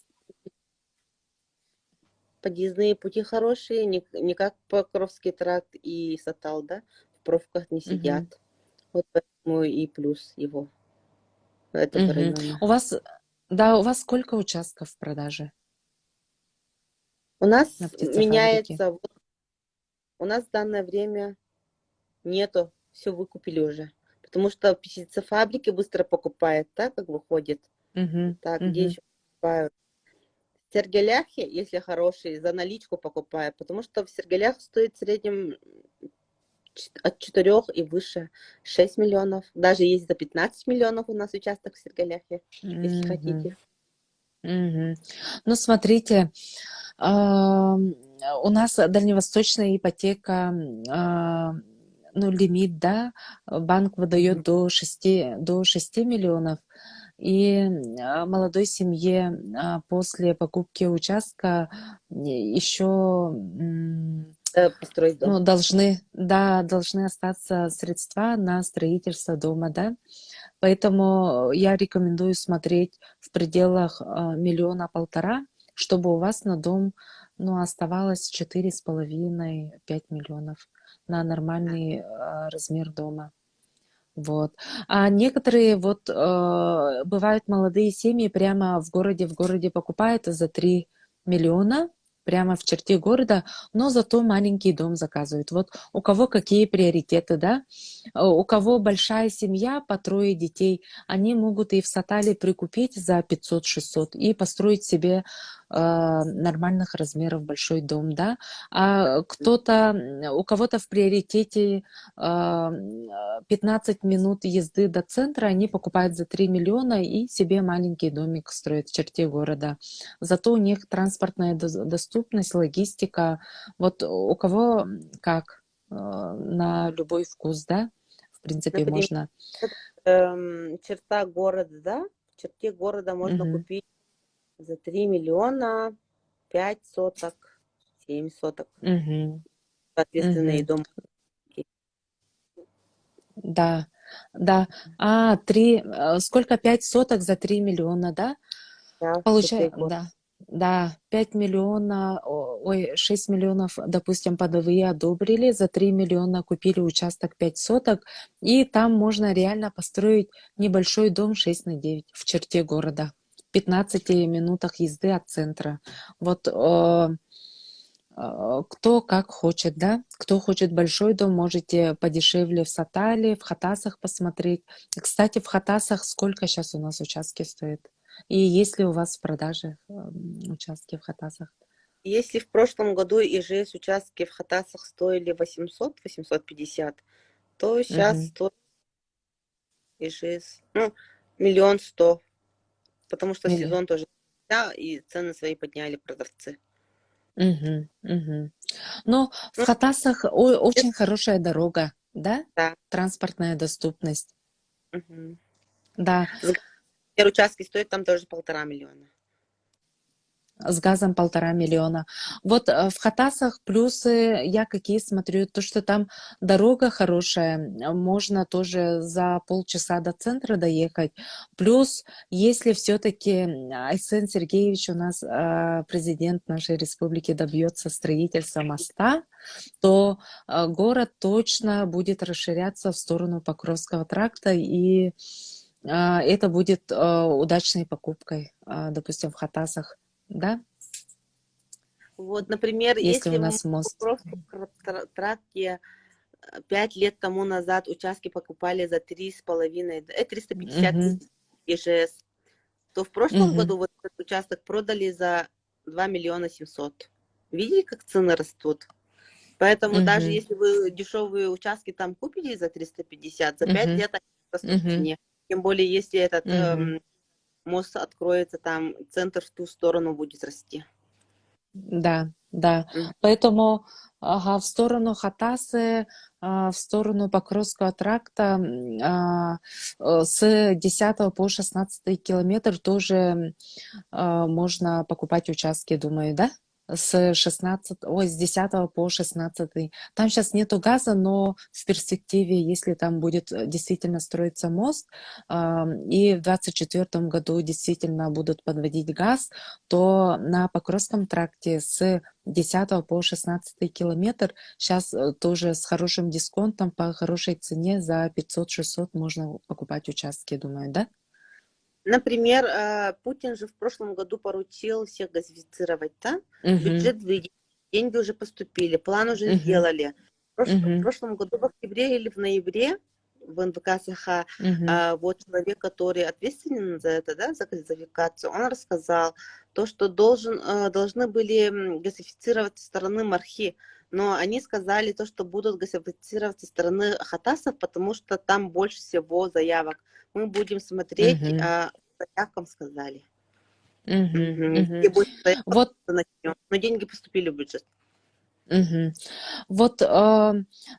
подъездные пути хорошие, не как Покровский тракт и Сатал, да, в пробках не Мгм. сидят. Вот поэтому и плюс его этого Мгм. района. У вас, да, у вас сколько участков в продаже У нас на птицефабрике? меняется, у нас в данное время нету, все выкупили уже. Потому что птицефабрики быстро покупают, так как выходит. Мгм. Так, где Мгм. еще покупают? В Сергеляхе, если хорошие, за наличку покупают, потому что в Сергелях стоит в среднем от 4 и выше 6 миллионов. Даже есть за 15 миллионов у нас участок в Сергеляхе, если Мгм. хотите. Мгм. Ну, смотрите, у нас дальневосточная ипотека, ну, лимит, да, банк выдает Мгм. до шести миллионов. И молодой семье после покупки участка еще Построить дом. ну, должны остаться средства на строительство дома, да. Поэтому я рекомендую смотреть в пределах 1-1,5 миллиона, чтобы у вас на дом, ну, оставалось 4,5-5 миллионов на Да. нормальный размер дома. Вот. А некоторые вот бывают молодые семьи прямо в городе покупают за 3 миллиона, прямо в черте города, но зато маленький дом заказывают. Вот у кого какие приоритеты, да? У кого большая семья по 3 детей, они могут и в Сатале прикупить за 500-600 и построить себе нормальных размеров большой дом, да. А кто-то, у кого-то в приоритете 15 минут езды до центра, они покупают за 3 миллиона и себе маленький домик строят в черте города. Зато у них транспортная доступность, логистика. Вот у кого как, на любой вкус, да, в принципе, Например, можно. черта города, да? В черте города можно Мгм. купить за 3 миллиона 5 соток, 7 соток, Мгм. соответственно, и Мгм. дом. Да, да. Сколько? 5 соток за 3 миллиона, да? Да, в черте Получается, города. да. Да, 5 миллионов, 6 миллионов, допустим, подовые одобрили, за 3 миллиона купили участок 5 соток, и там можно реально построить небольшой дом 6 на 9 в черте города, в 15 минутах езды от центра. Вот кто как хочет, да? Кто хочет большой дом, можете подешевле в Сатале, в Хатасах посмотреть. Кстати, в Хатасах сколько сейчас у нас участки стоят? И есть ли у вас в продаже участки в Хатасах? Если в прошлом году ИЖС участки в Хатасах стоили 800-850, то сейчас Мгм. стоит ИЖС, ну, 1 100 000, потому что Или- сезон тоже, да, и цены свои подняли продавцы. Мгм, мгм. Но в Ну, Хатасах очень хорошая дорога, да? да. Транспортная доступность. Мгм. Да, Например, участки стоят там тоже 1,5 миллиона. с газом 1,5 миллиона. Вот в Хатасах плюсы я какие смотрю, то, что там дорога хорошая, можно тоже за полчаса до центра доехать. Плюс, если все-таки Айсен Сергеевич, у нас президент нашей республики, добьется строительства моста, то город точно будет расширяться в сторону Покровского тракта, и это будет удачной покупкой, допустим, в Хатасах, да, Вот, например, если у если в нас мост. Покровском тракте 5 лет тому назад участки покупали за 3,5, 350 Мгм, тысяч ИЖС, то в прошлом мгм, году вот этот участок продали за 2 миллиона 700. Видели, как цены растут? Поэтому даже мгм, если вы дешевые участки там купили за 350, за 5 мгм, лет они растут в мгм, цене. Тем более, если этот мгм. мост откроется, там центр в ту сторону будет расти. Да, да. Мгм. Поэтому ага, в сторону Хатасы, в сторону Покровского тракта с 10 по 16 километр тоже можно покупать участки, думаю, да? С 10 по 16. Там сейчас нету газа, но в перспективе, если там будет действительно строиться мост, и в 24 году действительно будут подводить газ, то на Покровском тракте с 10 по 16 километр сейчас тоже с хорошим дисконтом по хорошей цене за 500-600 можно покупать участки, думаю, да? Например, Путин же в прошлом году поручил всех газифицировать, да? Угу, Бюджет выделен, деньги уже поступили, план уже угу, сделали. В угу, прошлом году в октябре или в ноябре в НВК СХ угу, вот человек, который ответственен за это, да, за газификацию, он рассказал то, что должны были газифицировать со стороны Мархи, но они сказали то, что будут газифицировать со стороны Хатасов, потому что там больше всего заявок. Мы будем смотреть, угу, заявкам сказали. угу, Мгм. Где угу. больше заявок, Вот, начнем. Но деньги поступили в бюджет. мгм. Вот,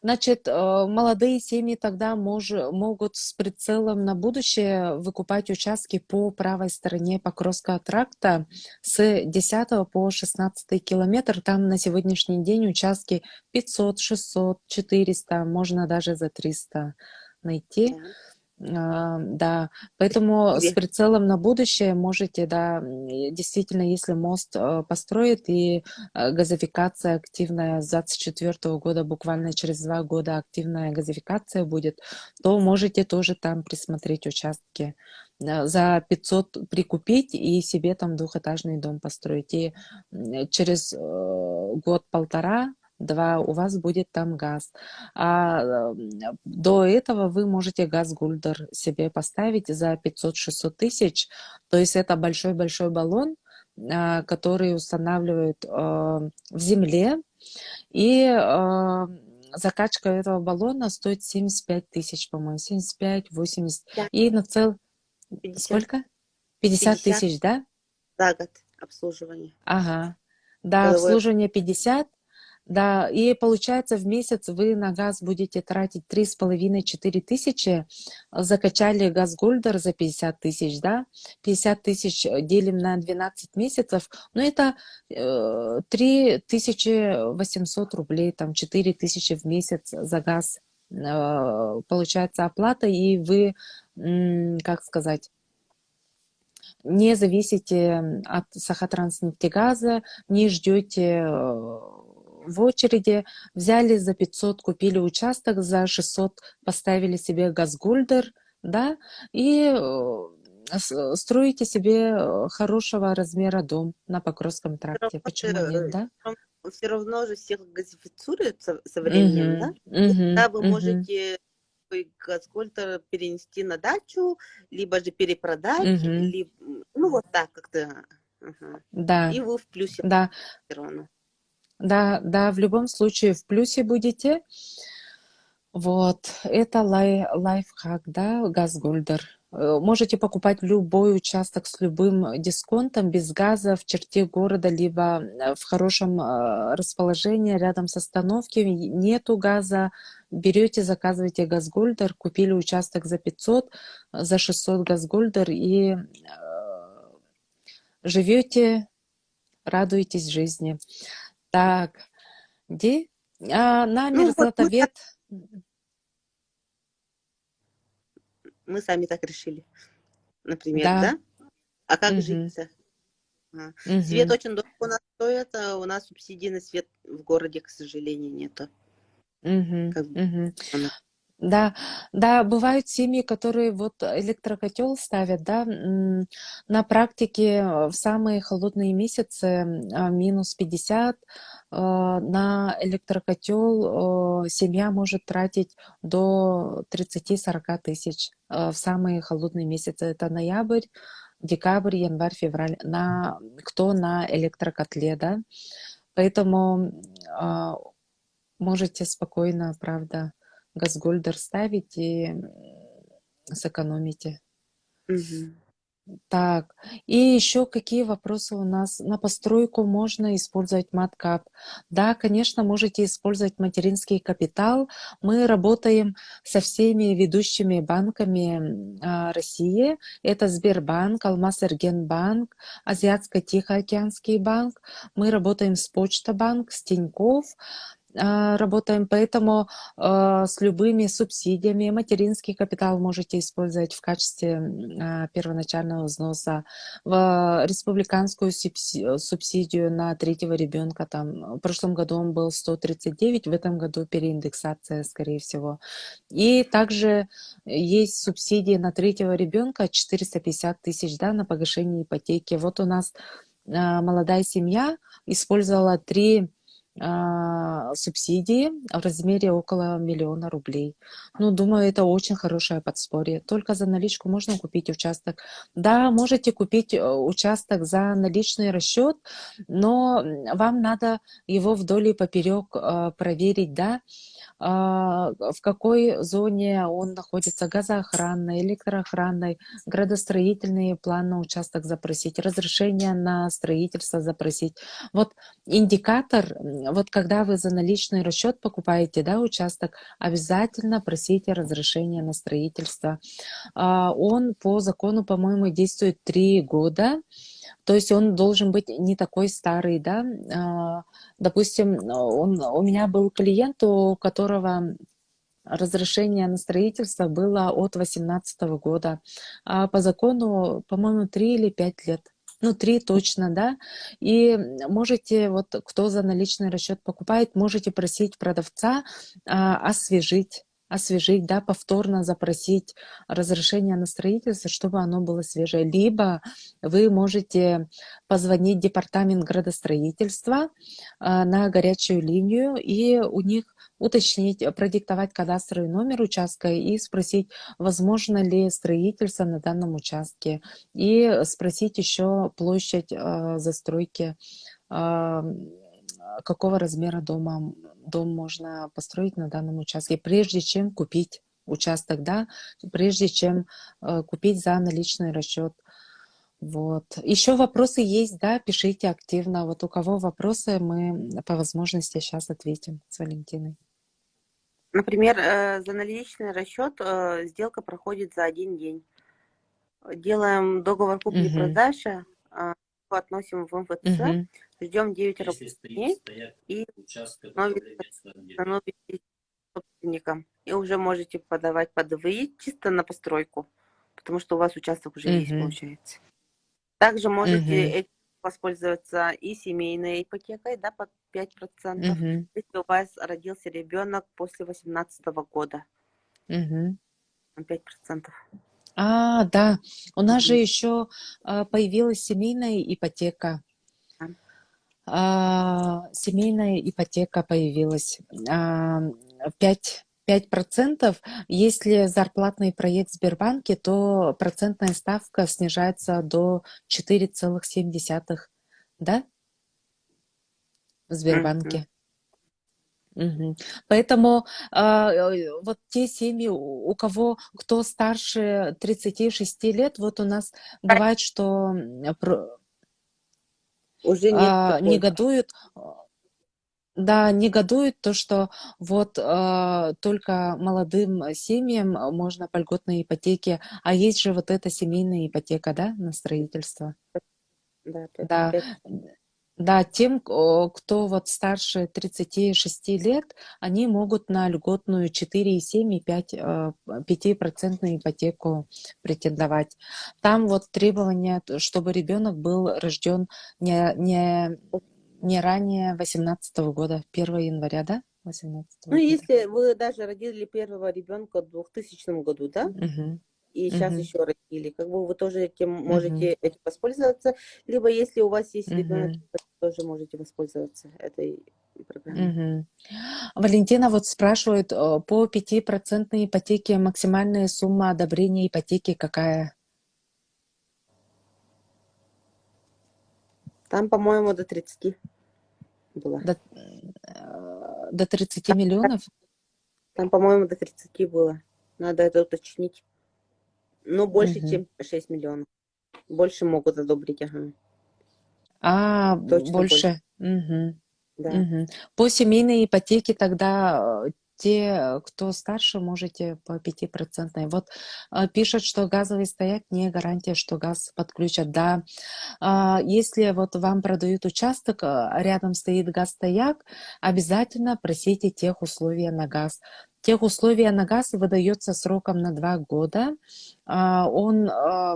значит, молодые семьи тогда могут с прицелом на будущее выкупать участки по правой стороне Покровского тракта с 10 по 16 километр. Там на сегодняшний день участки 500, 600, 400, можно даже за 300 найти. Да. Да, поэтому с Или прицелом на будущее можете, да, действительно, если мост построит и газификация активная с 24 года, буквально через 2 года активная газификация будет, то можете тоже там присмотреть участки. За 500 прикупить и себе там двухэтажный дом построить. И через год-полтора, два у вас будет там газ. До этого вы можете газ-гульдер себе поставить за 500-600 тысяч. То есть это большой-большой баллон, которые устанавливают в земле, и закачка этого баллона стоит 75 тысяч, по-моему, 75-80. Да, И на цел... 50, Сколько? 50 50 тысяч, да? за год обслуживания. Ага. Да, Годовое. обслуживание 50. Да, и получается в месяц вы на газ будете тратить 3,5-4 тысячи, закачали газгольдер за 50 тысяч, да, 50 тысяч делим на 12 месяцев, ну это 3800 рублей, там 4 тысячи в месяц за газ получается оплата, и вы, как сказать, не зависите от Сахатранснефтегаза, не ждете в очереди, взяли за 500, купили участок, за 600 поставили себе газгольдер, да, и строите себе хорошего размера дом на Покровском тракте. Почему нет, да? Все равно же всех газифицируют со временем, да? Тогда вы можете свой газгольдер перенести на дачу, либо же перепродать, либо, ну вот так как-то. Да, И вы в плюсе да, все равно. да, в любом случае в плюсе будете. Вот, это лайфхак, да, газгольдер. Можете покупать любой участок с любым дисконтом, без газа, в черте города, либо в хорошем расположении, рядом с остановки, нету газа. Берете, заказываете газгольдер, купили участок за 500, за 600 газгольдер и живете, радуетесь жизни. Так, где? На Ну вот Мирзатовет. мы сами так решили, например, Да. да? А как Мгм. жить-то? Свет Мгм. очень дорого у нас стоит, а у нас субсидий на свет в городе, к сожалению, нету. Мгм. Как бы Мгм. оно. Да, да, бывают семьи, которые вот электрокотел ставят, да, на практике в самые холодные месяцы минус 50 на электрокотел семья может тратить до 30-40 тысяч в самые холодные месяцы. Это ноябрь, декабрь, январь, февраль. Кто на электрокотле, да? Поэтому можете спокойно, правда, газгольдер ставить и сэкономите. Мгм. Так, и еще какие вопросы у нас? На постройку можно использовать маткап? Да, конечно, можете использовать материнский капитал. Мы работаем со всеми ведущими банками России. Это Сбербанк, Алмаз-Эргенбанк, Азиатско-Тихоокеанский банк. Мы работаем с Почта-банк, с Тинькофф. Работаем, поэтому с любыми субсидиями материнский капитал можете использовать в качестве первоначального взноса, в республиканскую субсидию на третьего ребенка, там в прошлом году он был 139, в этом году переиндексация, скорее всего. И также есть субсидии на третьего ребенка 450 тысяч, да, на погашение ипотеки. Вот у нас молодая семья использовала 3 субсидии в размере около 1 рублей. Ну, думаю, это очень хорошее подспорье. Только за наличку можно купить участок. Да, можете купить участок за наличный расчет, но вам надо его вдоль и поперек проверить, да, в какой зоне он находится, газоохранной, электроохранной, градостроительный план на участок запросить, разрешение на строительство запросить. Вот индикатор, вот когда вы за наличный расчет покупаете, да, участок, обязательно просите разрешение на строительство. Он по закону, по-моему, действует 3 года, то есть он должен быть не такой старый, да. Допустим, у меня был клиент, у которого разрешение на строительство было от 2018 года, а по закону, по-моему, 3 или 5 лет. Ну, 3 точно, да. И можете, вот кто за наличный расчет покупает, можете просить продавца освежить освежить, да, повторно запросить разрешение на строительство, чтобы оно было свежее. Либо вы можете позвонить в департамент градостроительства на горячую линию и у них уточнить, продиктовать кадастровый номер участка и спросить, возможно ли строительство на данном участке. И спросить еще площадь застройки, а, какого размера дом можно построить на данном участке, прежде чем купить участок, да, прежде чем купить за наличный расчет. Вот. Еще вопросы есть, да, пишите активно. Вот у кого вопросы, мы по возможности сейчас ответим с Валентиной. Например, за наличный расчет сделка проходит за 1 день. Делаем договор купли-продажи, относим в МФЦ, Мгм. ждем 9 Если рабочих стоит дней стояк и участка становитесь управления складом. собственником. И уже можете подавать под ВИИ чисто на постройку, потому что у вас участок уже есть, Мгм. получается. Также можете Мгм. этим воспользоваться и семейной ипотекой, да, под 5%, Мгм. если у вас родился ребенок после 18 года, Мгм. 5%. Да, у нас же Мгм. еще появилась семейная ипотека. Семейная ипотека появилась. 5%. Если зарплатный проект в Сбербанке, то процентная ставка снижается до 4,7, да, в Мгм. Сбербанке. Мгм. Поэтому вот те семьи, кто старше 36 лет, вот у нас бывает, что Уже нет такой. негодуют. Да, негодует то, что вот только молодым семьям можно по льготной ипотеке, а есть же вот эта семейная ипотека, да, на строительство. Да, Да, 5. да, тем, кто вот старше 36 лет, они могут на льготную 4,7 и 5, 5% ипотеку претендовать. Там вот требование, чтобы ребенок был рожден не ранее 18 года, 1 января, да? 18 Ну, года. если вы даже родили первого ребенка в 2000 году, да, Мгм. и сейчас Мгм. еще родили, как бы вы тоже этим Мгм. можете этим воспользоваться, либо если у вас есть ребенок, Мгм. тоже можете воспользоваться этой программой. Мгм. Валентина вот спрашивает, по 5% ипотеке максимальная сумма одобрения ипотеки какая? Там, по-моему, до 30 было. До 30 миллионов? Там, по-моему, до 30 было. Надо это уточнить. Но больше, Мгм. чем 6 миллионов. Больше могут одобрить, ага. Точно больше, Больше. Мгм. да. Мгм. По семейной ипотеке тогда те, кто старше, можете по 5%. Вот пишут, что газовый стояк не гарантия, что газ подключат. Да, если вот вам продают участок, рядом стоит газстояк, обязательно просите тех условия на газ. Тех условия на газ выдается сроком на 2 года. Он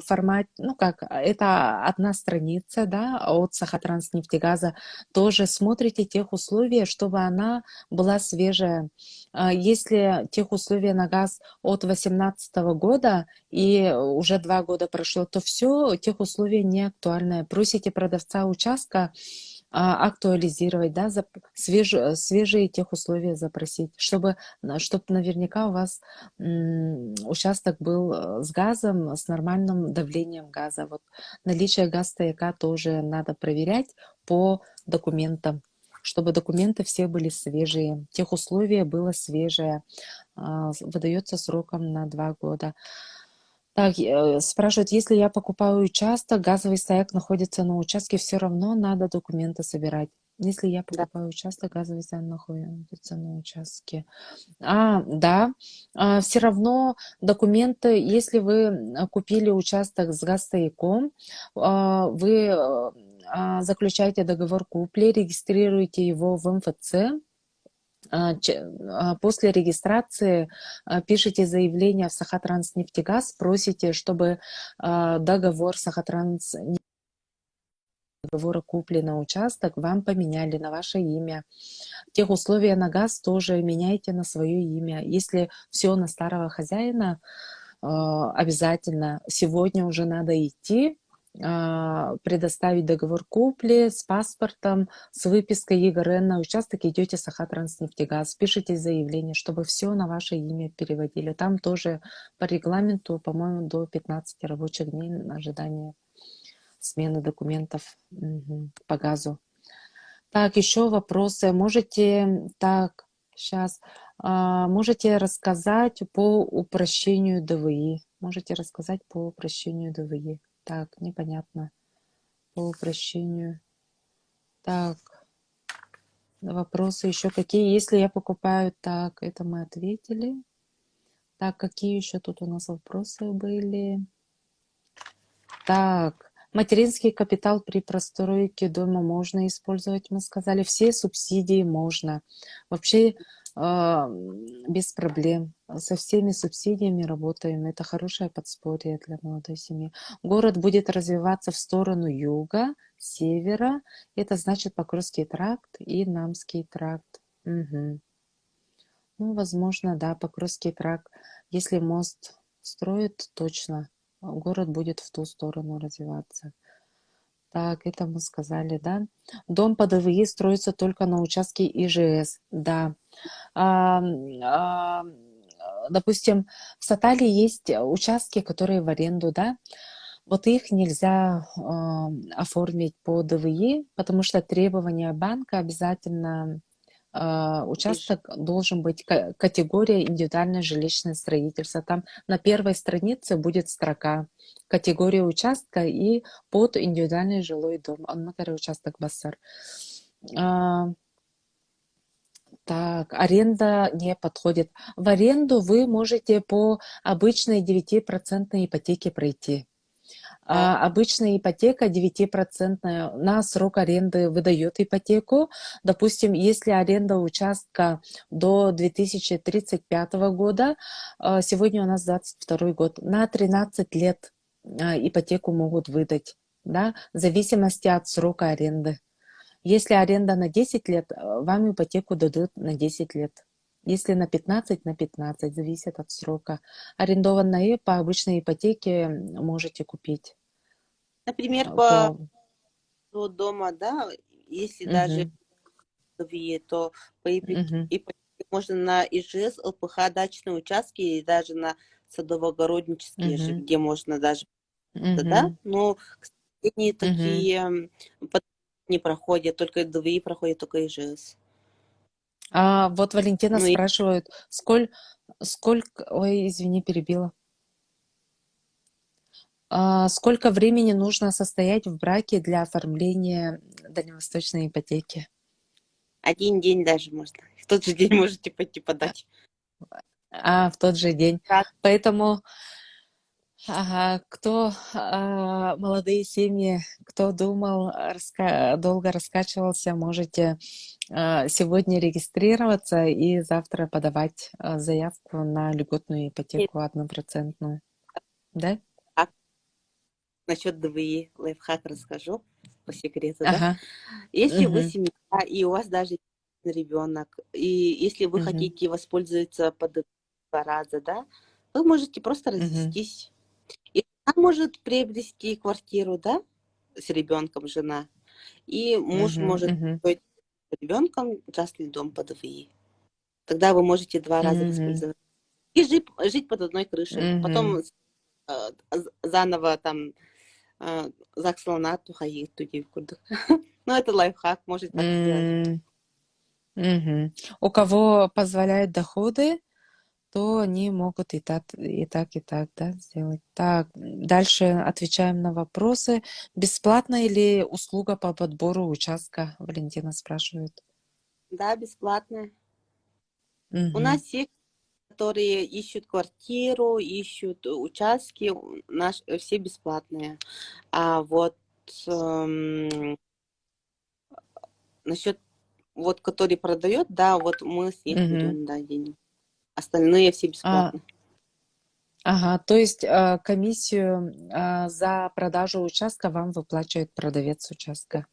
формат, ну как, это одна страница, да, от Сахатранснефтегаза. Тоже смотрите тех условия, чтобы она была свежая. Если тех условия на газ от 2018 года, и уже 2 года прошло, то все, тех условий не актуальны. Просите продавца участка актуализировать, да, свежие тех условия запросить, чтобы наверняка у вас участок был с газом, с нормальным давлением газа. Вот наличие газстояка тоже надо проверять по документам, чтобы документы все были свежие, тех условия было свежее, выдается сроком на 2 года. Так, спрашивают, если я покупаю участок, газовый стояк находится на участке, все равно надо документы собирать. Если я Да. покупаю участок, газовый стояк находится на участке. Да, все равно документы, если вы купили участок с газстояком, вы заключаете договор купли, регистрируете его в МФЦ. После регистрации пишите заявление в Сахатранснефтегаз, просите, чтобы договор Сахатранснефтегаз договора купли на участок вам поменяли на ваше имя. Тех условия на газ тоже меняйте на свое имя. Если все на старого хозяина, обязательно сегодня уже надо идти, предоставить договор купли с паспортом, с выпиской ЕГРН на участок, идете в Сахатранснефтегаз, пишите заявление, чтобы все на ваше имя переводили. Там тоже по регламенту, по-моему, до 15 рабочих дней на ожидание смены документов по газу. Так, еще вопросы. Можете рассказать по упрощению ДВИ. Можете рассказать по упрощению ДВИ. Так, непонятно. По упрощению. Так, вопросы еще какие? Если я покупаю, так, это мы ответили. Так, какие еще тут у нас вопросы были? Так, материнский капитал при постройке дома можно использовать, мы сказали. Все субсидии можно. Вообще без проблем. Со всеми субсидиями работаем. Это хорошее подспорье для молодой семьи. Город будет развиваться в сторону юга, севера. Это значит Покровский тракт и Намский тракт. Угу. Ну, возможно, да, Покровский тракт. Если мост строят, точно город будет в ту сторону развиваться. Так, это мы сказали, да? Дом по ДВИ строится только на участке ИЖС, да. Допустим, в Сатале есть участки, которые в аренду, да? Вот их нельзя оформить по ДВИ, потому что требования банка обязательно участок должен быть категория индивидуальное жилищное строительство. Там на первой странице будет строка категория участка и под индивидуальный жилой дом. Участок Басар. Так, аренда не подходит. В аренду вы можете по обычной 9% ипотеке пройти. Обычная ипотека 9% на срок аренды выдает ипотеку. Допустим, если аренда участка до 2035 года, сегодня у нас 22 год, на 13 лет ипотеку могут выдать, да, в зависимости от срока аренды. Если аренда на 10 лет, вам ипотеку дадут на 10 лет. Если на 15, на 15, зависит от срока. Арендованное по обычной ипотеке можете купить. Например, по дома, да, если даже то по ипотеке можно на ИЖС, ЛПХ, дачные участки и даже на садово-огороднические же, где можно даже, да, но, к сожалению, такие не проходят, только ДВИ проходят, только ИЖС. Вот Валентина спрашивает, сколько, ой, извини, перебила. Сколько времени нужно состоять в браке для оформления дальневосточной ипотеки? 1 день даже можно. В тот же день можете пойти подать. В тот же день. Поэтому, кто, молодые семьи, кто думал, долго раскачивался, можете сегодня регистрироваться и завтра подавать заявку на льготную ипотеку 1%. Да? Насчет ДВИ лайфхак расскажу по секрету, да? Если вы семья и у вас даже ребенок, и если вы хотите воспользоваться по ДВИ 2 раза, да, вы можете просто развестись. И она может приобрести квартиру, да, с ребенком, жена, и муж может строить с ребенком частный дом по ДВИ. Тогда вы можете 2 раза воспользоваться. И жить под одной крышей. Потом заново там ЗАГС тухаи туди в курдах. Ну, это лайфхак, может так сделать. У кого позволяют доходы, то они могут и так, да, сделать. Так, дальше отвечаем на вопросы. Бесплатная ли услуга по подбору участка? Валентина спрашивает. Да, бесплатная. У нас все, которые ищут квартиру, ищут участки, все бесплатные. А вот насчет вот, который продает, да, вот мы с них берем, да, деньги. Остальные все бесплатно. Ага, то есть комиссию за продажу участка вам выплачивает продавец участка,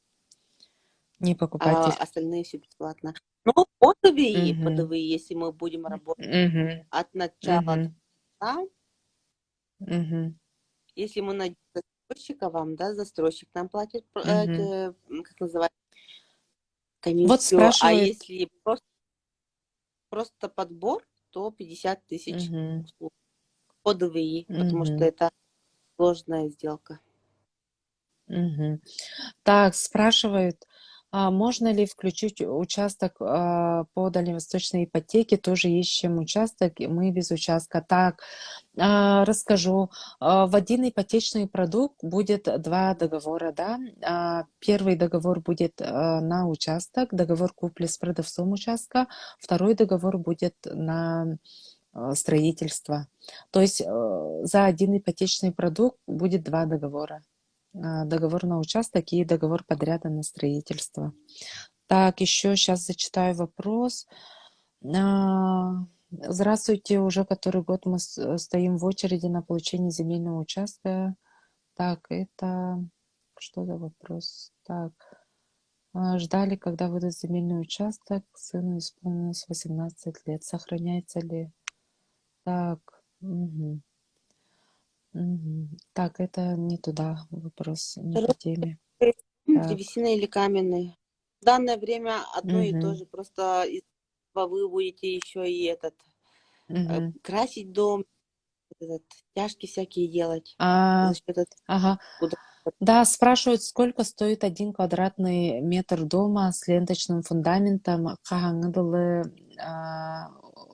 не А покупатель. остальные все бесплатно. Но по Угу, ДВИ, если мы будем работать угу, от начала до угу, конца, угу, если мы найдем застройщика вам, да, застройщик нам платит, угу. как называется, Вот комиссию, а спрашивает. если просто подбор, то 50 тысяч Угу, по ДВИ, потому что угу, это сложная сделка. угу. Так, спрашивают, можно ли включить участок по дальневосточной ипотеке? Тоже ищем участок, и мы без участка. Так, расскажу. В один ипотечный продукт будет два договора, да? Первый договор будет на участок, договор купли с продавцом участка. Второй договор будет на строительство. То есть за один ипотечный продукт будет два договора. Договор на участок и договор подряда на строительство. Так, еще сейчас зачитаю вопрос. Здравствуйте, уже который год мы стоим в очереди на получение земельного участка. Так, это что за вопрос? Так, ждали, когда выдать земельный участок. Сыну исполнилось 18 лет. Сохраняется ли? Так, мгм, мгм. Так, это не туда вопрос, не по теме. Так, Древесина или каменный. В данное время одно и то мгм, же, просто из этого вы будете еще и мгм. красить дом, стяжки всякие делать А, за счет этого. ага. Да, спрашивают, сколько стоит 1 квадратный метр дома с ленточным фундаментом. Қағаңыдылы,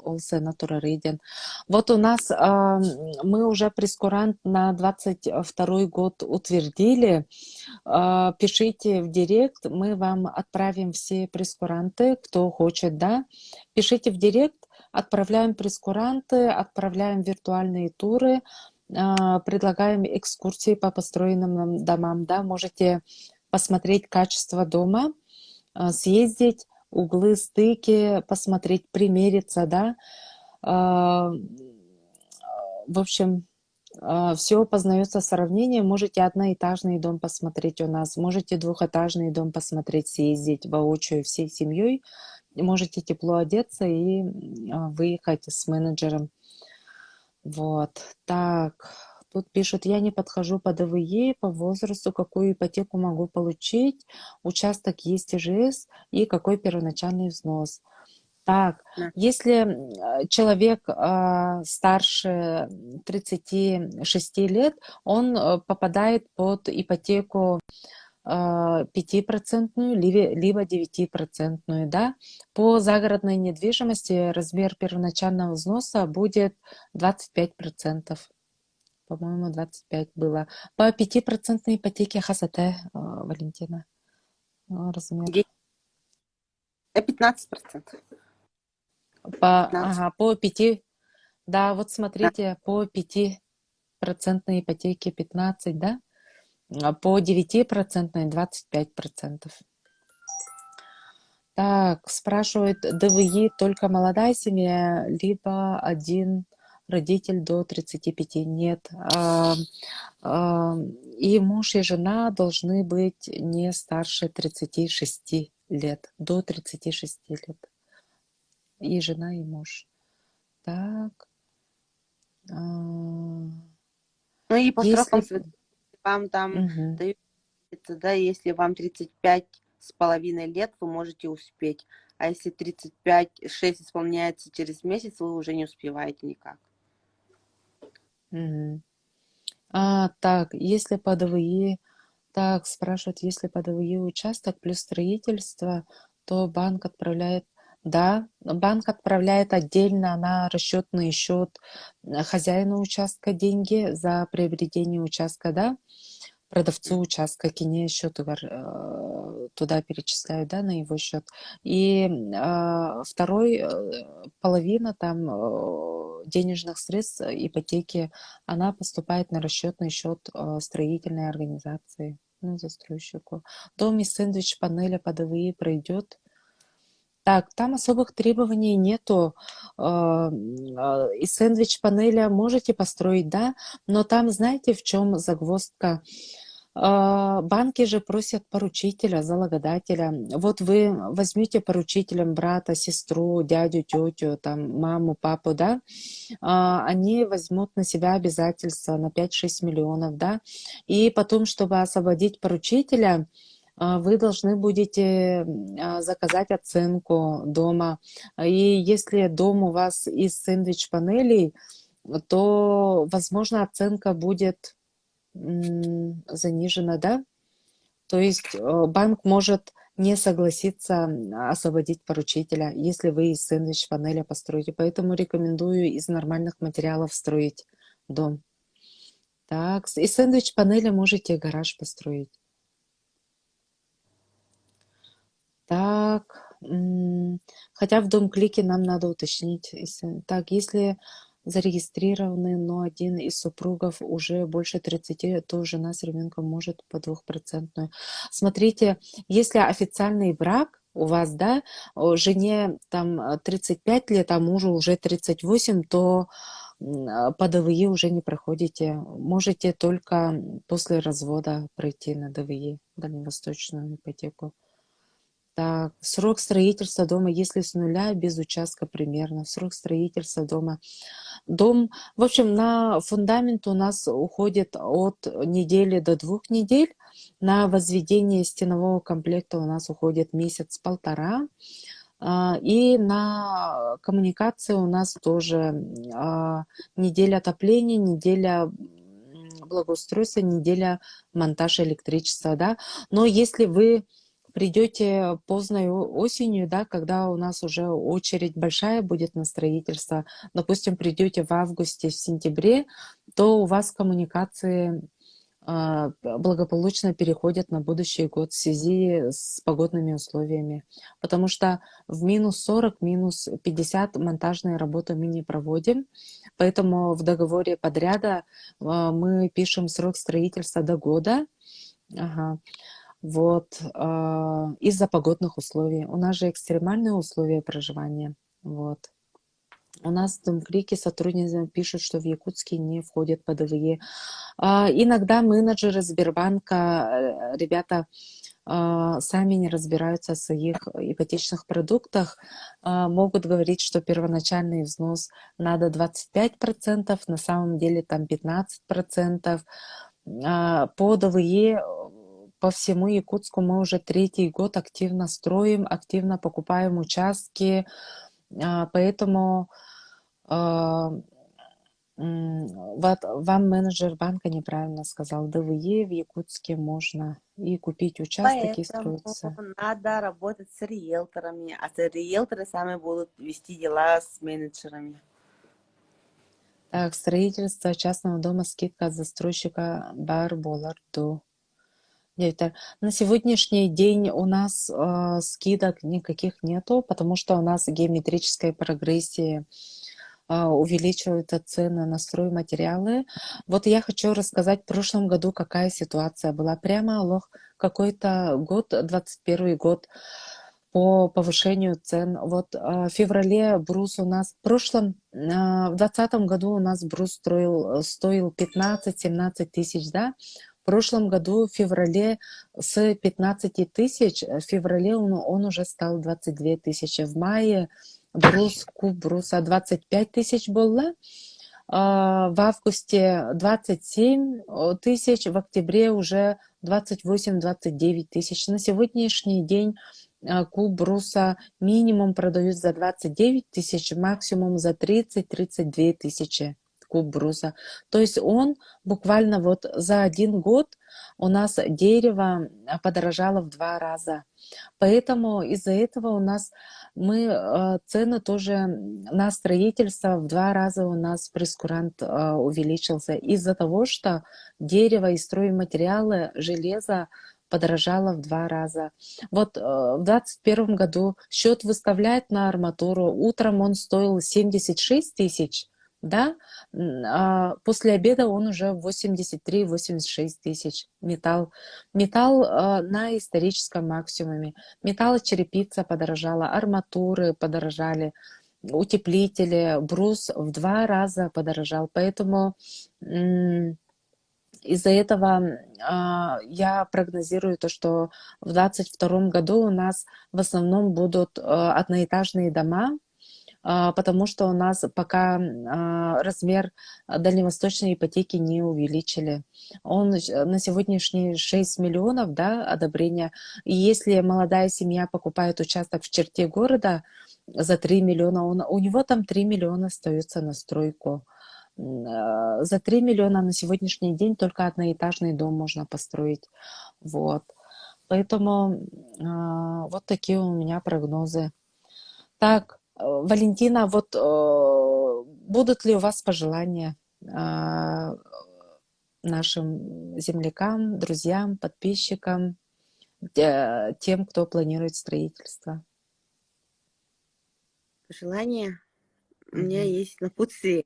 олсы натурариден. Вот у нас мы уже прескурант на 22 год утвердили. Пишите в директ, мы вам отправим все прескуранты, кто хочет, да. Пишите в директ, отправляем прескуранты, отправляем виртуальные туры, предлагаем экскурсии по построенным домам, да. Можете посмотреть качество дома, съездить, углы, стыки, посмотреть, примериться, да. В общем, все познается сравнением. Можете одноэтажный дом посмотреть у нас, можете двухэтажный дом посмотреть, съездить воочию всей семьей. Можете тепло одеться и выехать с менеджером. Вот. Так, тут пишут, я не подхожу по ДВЕ, по возрасту, какую ипотеку могу получить, участок есть ИЖС и какой первоначальный взнос. Так, Да. если человек старше 36 лет, он попадает под ипотеку 5%, либо 9%, да. По загородной недвижимости размер первоначального взноса будет 25%. По-моему, 25 было. По 5% ипотеке ХСТ, Валентина, размер. 15%. Ага, по 5, да, вот Да. смотрите, по 5% ипотеке 15, да, по 9% 25%. Так, спрашивают, ДВИ только молодая семья, либо один родитель до 35? Нет. И муж, и жена должны быть не старше 36 лет, до 36 лет. И жена, и муж. Так. а, Ну и по срокам Если... вам там Мгм, дают, да, если вам 35,5 лет, вы можете успеть. А если 35,6 исполняется через месяц, вы уже не успеваете никак. мгм. Так, если по ДВИ, так, спрашивают, если по ДВИ участок плюс строительство, то банк отправляет, да, банк отправляет отдельно на расчетный счет хозяину участка деньги за приобретение участка, да, продавцу участка кине счет туда перечисляют, да, на его счет. И второй половина там денежных средств ипотеки, она поступает на расчетный счет строительной организации, ну, застройщику. Дом из сэндвич-панеля по ДВИ пройдет. Так, там особых требований нету. Из сэндвич-панеля можете построить, да, но там, знаете, в чем загвоздка? Банки же просят поручителя, залогодателя. Вот вы возьмете поручителем брата, сестру, дядю, тетю, там, маму, папу, да, они возьмут на себя обязательства на 5-6 миллионов, да, и потом, чтобы освободить поручителя, вы должны будете заказать оценку дома. И если дом у вас из сэндвич-панелей, то, возможно, оценка будет занижена, да? То есть банк может не согласиться освободить поручителя, если вы из сэндвич-панеля построите. Поэтому рекомендую из нормальных материалов строить дом. Так, из сэндвич-панеля можете гараж построить. Так, хотя в Дом-клике нам надо уточнить. Так, если зарегистрированы, но один из супругов уже больше 30, то жена с ребенком может по 2%. Смотрите, если официальный брак у вас, да, жене там 35 лет, а мужу уже 38, то по ДВИ уже не проходите. Можете только после развода пройти на ДВИ, дальневосточную ипотеку. Так, срок строительства дома, если с нуля, без участка примерно. Срок строительства дома. Дом, в общем, на фундамент у нас уходит от недели до 2 недель. На возведение стенового комплекта у нас уходит месяц-полтора. И на коммуникации у нас тоже неделя отопления, неделя благоустройства, неделя монтаж электричества, да. Но если вы придете поздной осенью, да, когда у нас уже очередь большая будет на строительство, допустим, придете в августе, в сентябре, то у вас коммуникации благополучно переходят на будущий год в связи с погодными условиями. Потому что в минус 40, минус 50 монтажные работы мы не проводим. Поэтому в договоре подряда мы пишем срок строительства до года. Ага. Вот, из-за погодных условий. У нас же экстремальные условия проживания. Вот. У нас в Дом-клике сотрудники пишут, что в Якутске не входит ПДВЕ. Иногда менеджеры Сбербанка, ребята, сами не разбираются в своих ипотечных продуктах, могут говорить, что первоначальный взнос надо 25%, на самом деле там 15%. По ДВЕ по всему Якутску мы уже 3-й год активно строим, активно покупаем участки, поэтому вам менеджер банка неправильно сказал. ДВЕ в Якутске можно и купить участок, и Поэтому строиться. надо работать с риэлторами, а риэлторы сами будут вести дела с менеджерами. Так, строительство частного дома, скидка от застройщика бар Боларду. На сегодняшний день у нас скидок никаких нету, потому что у нас геометрической прогрессии увеличиваются цены на стройматериалы. Вот я хочу рассказать в прошлом году, какая ситуация была. Прямо лох какой-то год, 21 год, по повышению цен. Вот в феврале брус у нас в 2020 году у нас брус стоил 15-17 тысяч, да? В прошлом году, в феврале, с 15 тысяч, в феврале он уже стал 22 тысячи. В мае куб бруса 25 тысяч было, в августе 27 тысяч, в октябре уже 28-29 тысяч. На сегодняшний день куб бруса минимум продают за 29 тысяч, максимум за 30-32 тысячи. Куб бруса. То есть он буквально вот за 1 год у нас дерево подорожало в 2 раза. Поэтому из-за этого у нас цены тоже на строительство в 2 раза у нас прейскурант увеличился. Из-за того, что дерево и стройматериалы, железо подорожало в 2 раза. Вот в 2021 году счет выставляет на арматуру. Утром он стоил 76 тысяч. да, после обеда он уже 83-86 тысяч. Металл на историческом максимуме. Металлочерепица подорожала, арматуры подорожали, утеплители, брус в 2 раза подорожал. Поэтому из-за этого я прогнозирую то, что в 2022 году у нас в основном будут одноэтажные дома, потому что у нас пока размер дальневосточной ипотеки не увеличили. Он на сегодняшний 6 миллионов, да, одобрения. И если молодая семья покупает участок в черте города за 3 миллиона, у него там 3 миллиона остается на стройку. За 3 миллиона на сегодняшний день только одноэтажный дом можно построить. Вот. Поэтому вот такие у меня прогнозы. Так, Валентина, вот будут ли у вас пожелания нашим землякам, друзьям, подписчикам, тем, кто планирует строительство? Пожелание у меня Мгм. есть напутствие,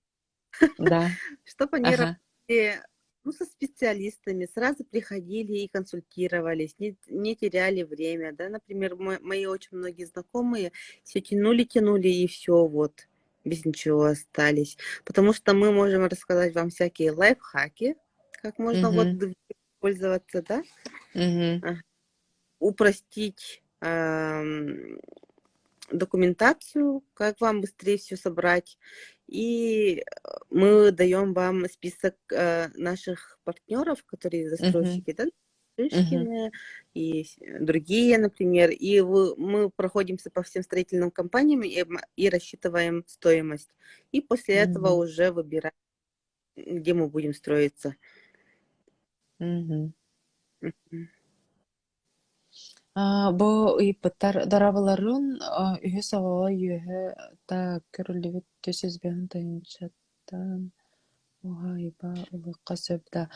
Да, чтобы они ага. работали, ну, со специалистами, сразу приходили и консультировались, не теряли время, да, например, мои очень многие знакомые все тянули, и все, вот, без ничего остались, потому что мы можем рассказать вам всякие лайфхаки, как можно вот Мгм. пользоваться, да, Мгм. упростить документацию, как вам быстрее все собрать. И мы даем вам список наших партнеров, которые Мгм. застройщики, да, Мгм. Шишкины и другие, например. И мы проходимся по всем строительным компаниям и рассчитываем стоимость. И после этого Мгм. уже выбираем, где мы будем строиться. Мгм. Мгм. Бу ыйыппыттар дарабыларын үһү саҕала үөһэ тааккөрүлүбүт төсүсбэһин тайынчаттан уһайба улыкка сөбда.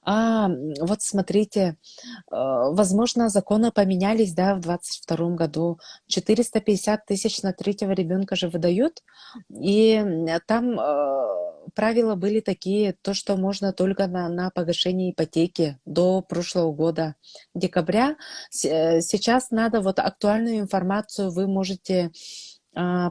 Вот смотрите, возможно, законы поменялись, да, в 2022 году. 450 тысяч на третьего ребенка же выдают, и там правила были такие, то, что можно только на погашение ипотеки до прошлого года, декабря. Сейчас надо вот актуальную информацию вы можете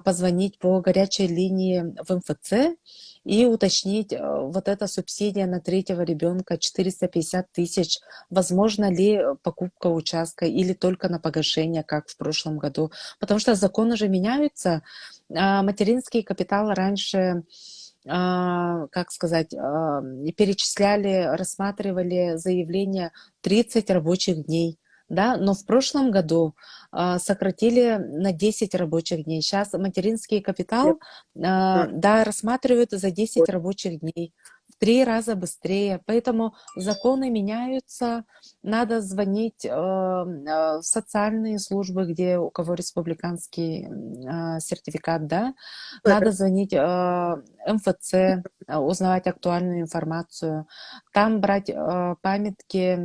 позвонить по горячей линии в МФЦ и уточнить, вот эта субсидия на третьего ребенка 450 тысяч, возможно ли покупка участка или только на погашение, как в прошлом году. Потому что законы же меняются. Материнский капитал раньше, как сказать, перечисляли, рассматривали заявления 30 рабочих дней. Да, но в прошлом году сократили на 10 рабочих дней. Сейчас материнский капитал, да, рассматривают за 10 рабочих дней. В 3 раза быстрее. Поэтому законы меняются. Надо звонить в социальные службы, где у кого республиканский сертификат, да. Надо звонить МФЦ, узнавать актуальную информацию. Там брать памятки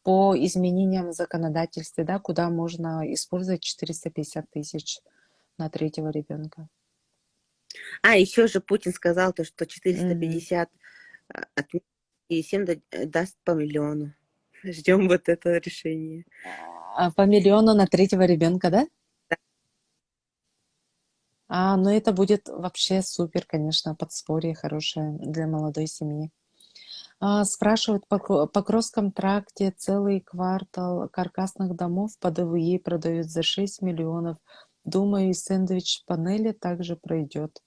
по изменениям в законодательстве, да, куда можно использовать 450 тысяч на третьего ребенка. Еще же Путин сказал то, что Мгм. 450 отменит и всем даст по миллиону. Ждем вот это решение. По миллиону на третьего ребенка, да? Ну это будет вообще супер, конечно, подспорье хорошее для молодой семьи. Спрашивают, по Покровском тракте целый квартал каркасных домов по ДВИ продают за 6 миллионов. Думаю, и сэндвич-панели также пройдет.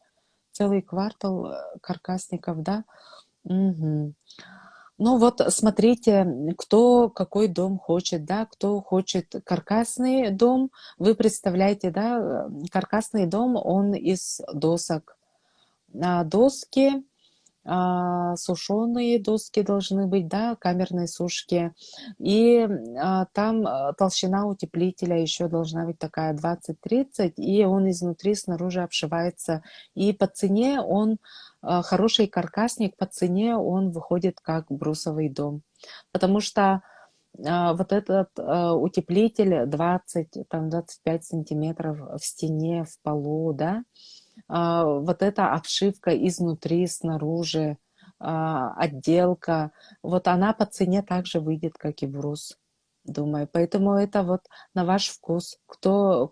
Целый квартал каркасников, да? Мгм. Ну вот смотрите, кто какой дом хочет, да, кто хочет каркасный дом, вы представляете, да, каркасный дом, он из досок. Доски, сушеные доски должны быть, да, камерной сушки. И там толщина утеплителя еще должна быть такая 20-30, и он изнутри, снаружи обшивается. И по цене он, хороший каркасник, по цене он выходит как брусовый дом. Потому что вот этот утеплитель 20, там 25 сантиметров в стене, в полу, да, вот эта обшивка изнутри, снаружи, отделка, вот она по цене также выйдет, как и брус, думаю. Поэтому это вот на ваш вкус. Кто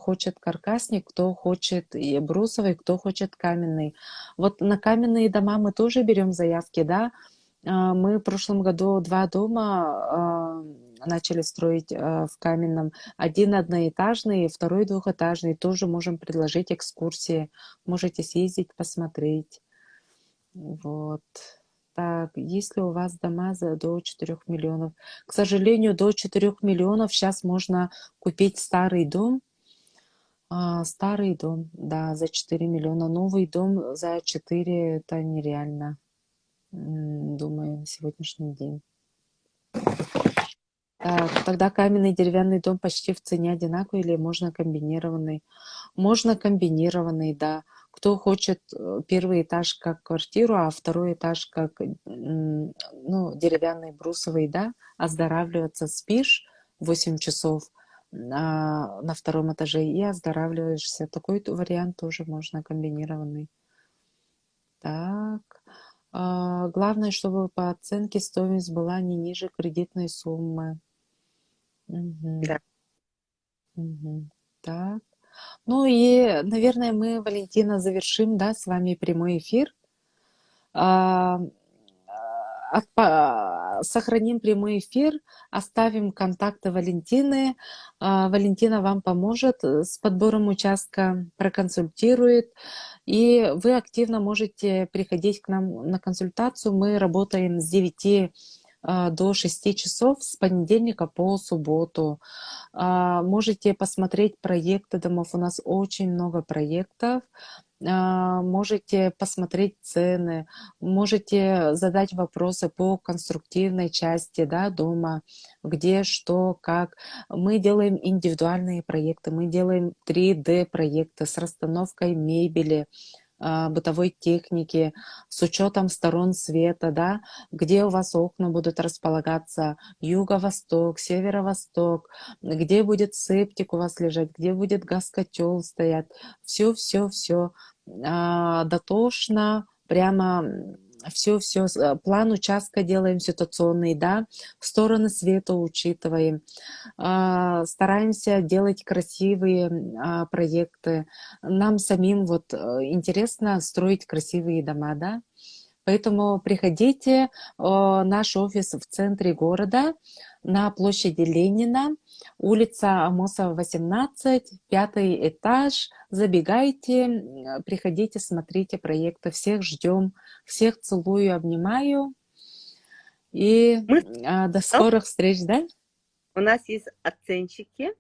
хочет каркасник, кто хочет и брусовый, кто хочет каменный. Вот на каменные дома мы тоже берем заявки, да. Мы в прошлом году 2 дома начали строить в каменном. Один одноэтажный, второй двухэтажный. Тоже можем предложить экскурсии. Можете съездить, посмотреть. Вот. Так, если у вас дома до 4 миллионов. К сожалению, до 4 миллионов сейчас можно купить старый дом. Старый дом, да, за 4 миллиона. Новый дом за 4 это нереально, думаю, на сегодняшний день. Так, тогда каменный и деревянный дом почти в цене одинаковый или можно комбинированный? Можно комбинированный, да. Кто хочет первый этаж как квартиру, а второй этаж как ну, деревянный, брусовый, да, оздоравливаться спишь 8 часов на втором этаже и оздоравливаешься. Такой вариант тоже можно комбинированный. Так. Главное, чтобы по оценке стоимость была не ниже кредитной суммы. Мгм. Да. Мгм. Так. Ну и, наверное, мы, Валентина, завершим, да, с вами прямой эфир. А, Сохраним прямой эфир, оставим контакты Валентины. Валентина вам поможет с подбором участка, проконсультирует. И вы активно можете приходить к нам на консультацию. Мы работаем с 9 до 6 часов с понедельника по субботу. Можете посмотреть проекты домов. У нас очень много проектов. Можете посмотреть цены, можете задать вопросы по конструктивной части, да, дома, где, что, как. Мы делаем индивидуальные проекты, мы делаем 3D-проекты с расстановкой мебели, бытовой техники, с учетом сторон света, да, где у вас окна будут располагаться, юго-восток, северо-восток, где будет септик у вас лежать, где будет газ-котел стоять, все дотошно, прямо все, план участка делаем ситуационный, да, стороны света учитываем, стараемся делать красивые проекты. Нам самим вот интересно строить красивые дома, да. Поэтому приходите, наш офис в центре города, на площади Ленина, улица Амосова, 18, 5 этаж. Забегайте, приходите, смотрите проекты. Всех ждем, всех целую, обнимаю. И Мы, до скорых встреч, да? у нас есть оценщики,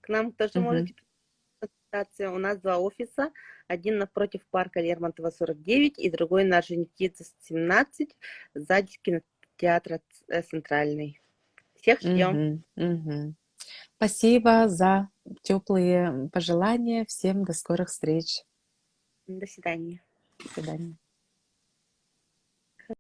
к нам тоже Мгм. можете консультация. У нас 2 офиса. Один напротив парка Лермонтова, 49, и другой на Орджоникидзе, 17, сзади кинотеатра Центральный. Всех ждем. Мгм. Мгм. Спасибо за теплые пожелания. Всем до скорых встреч. До свидания. До свидания.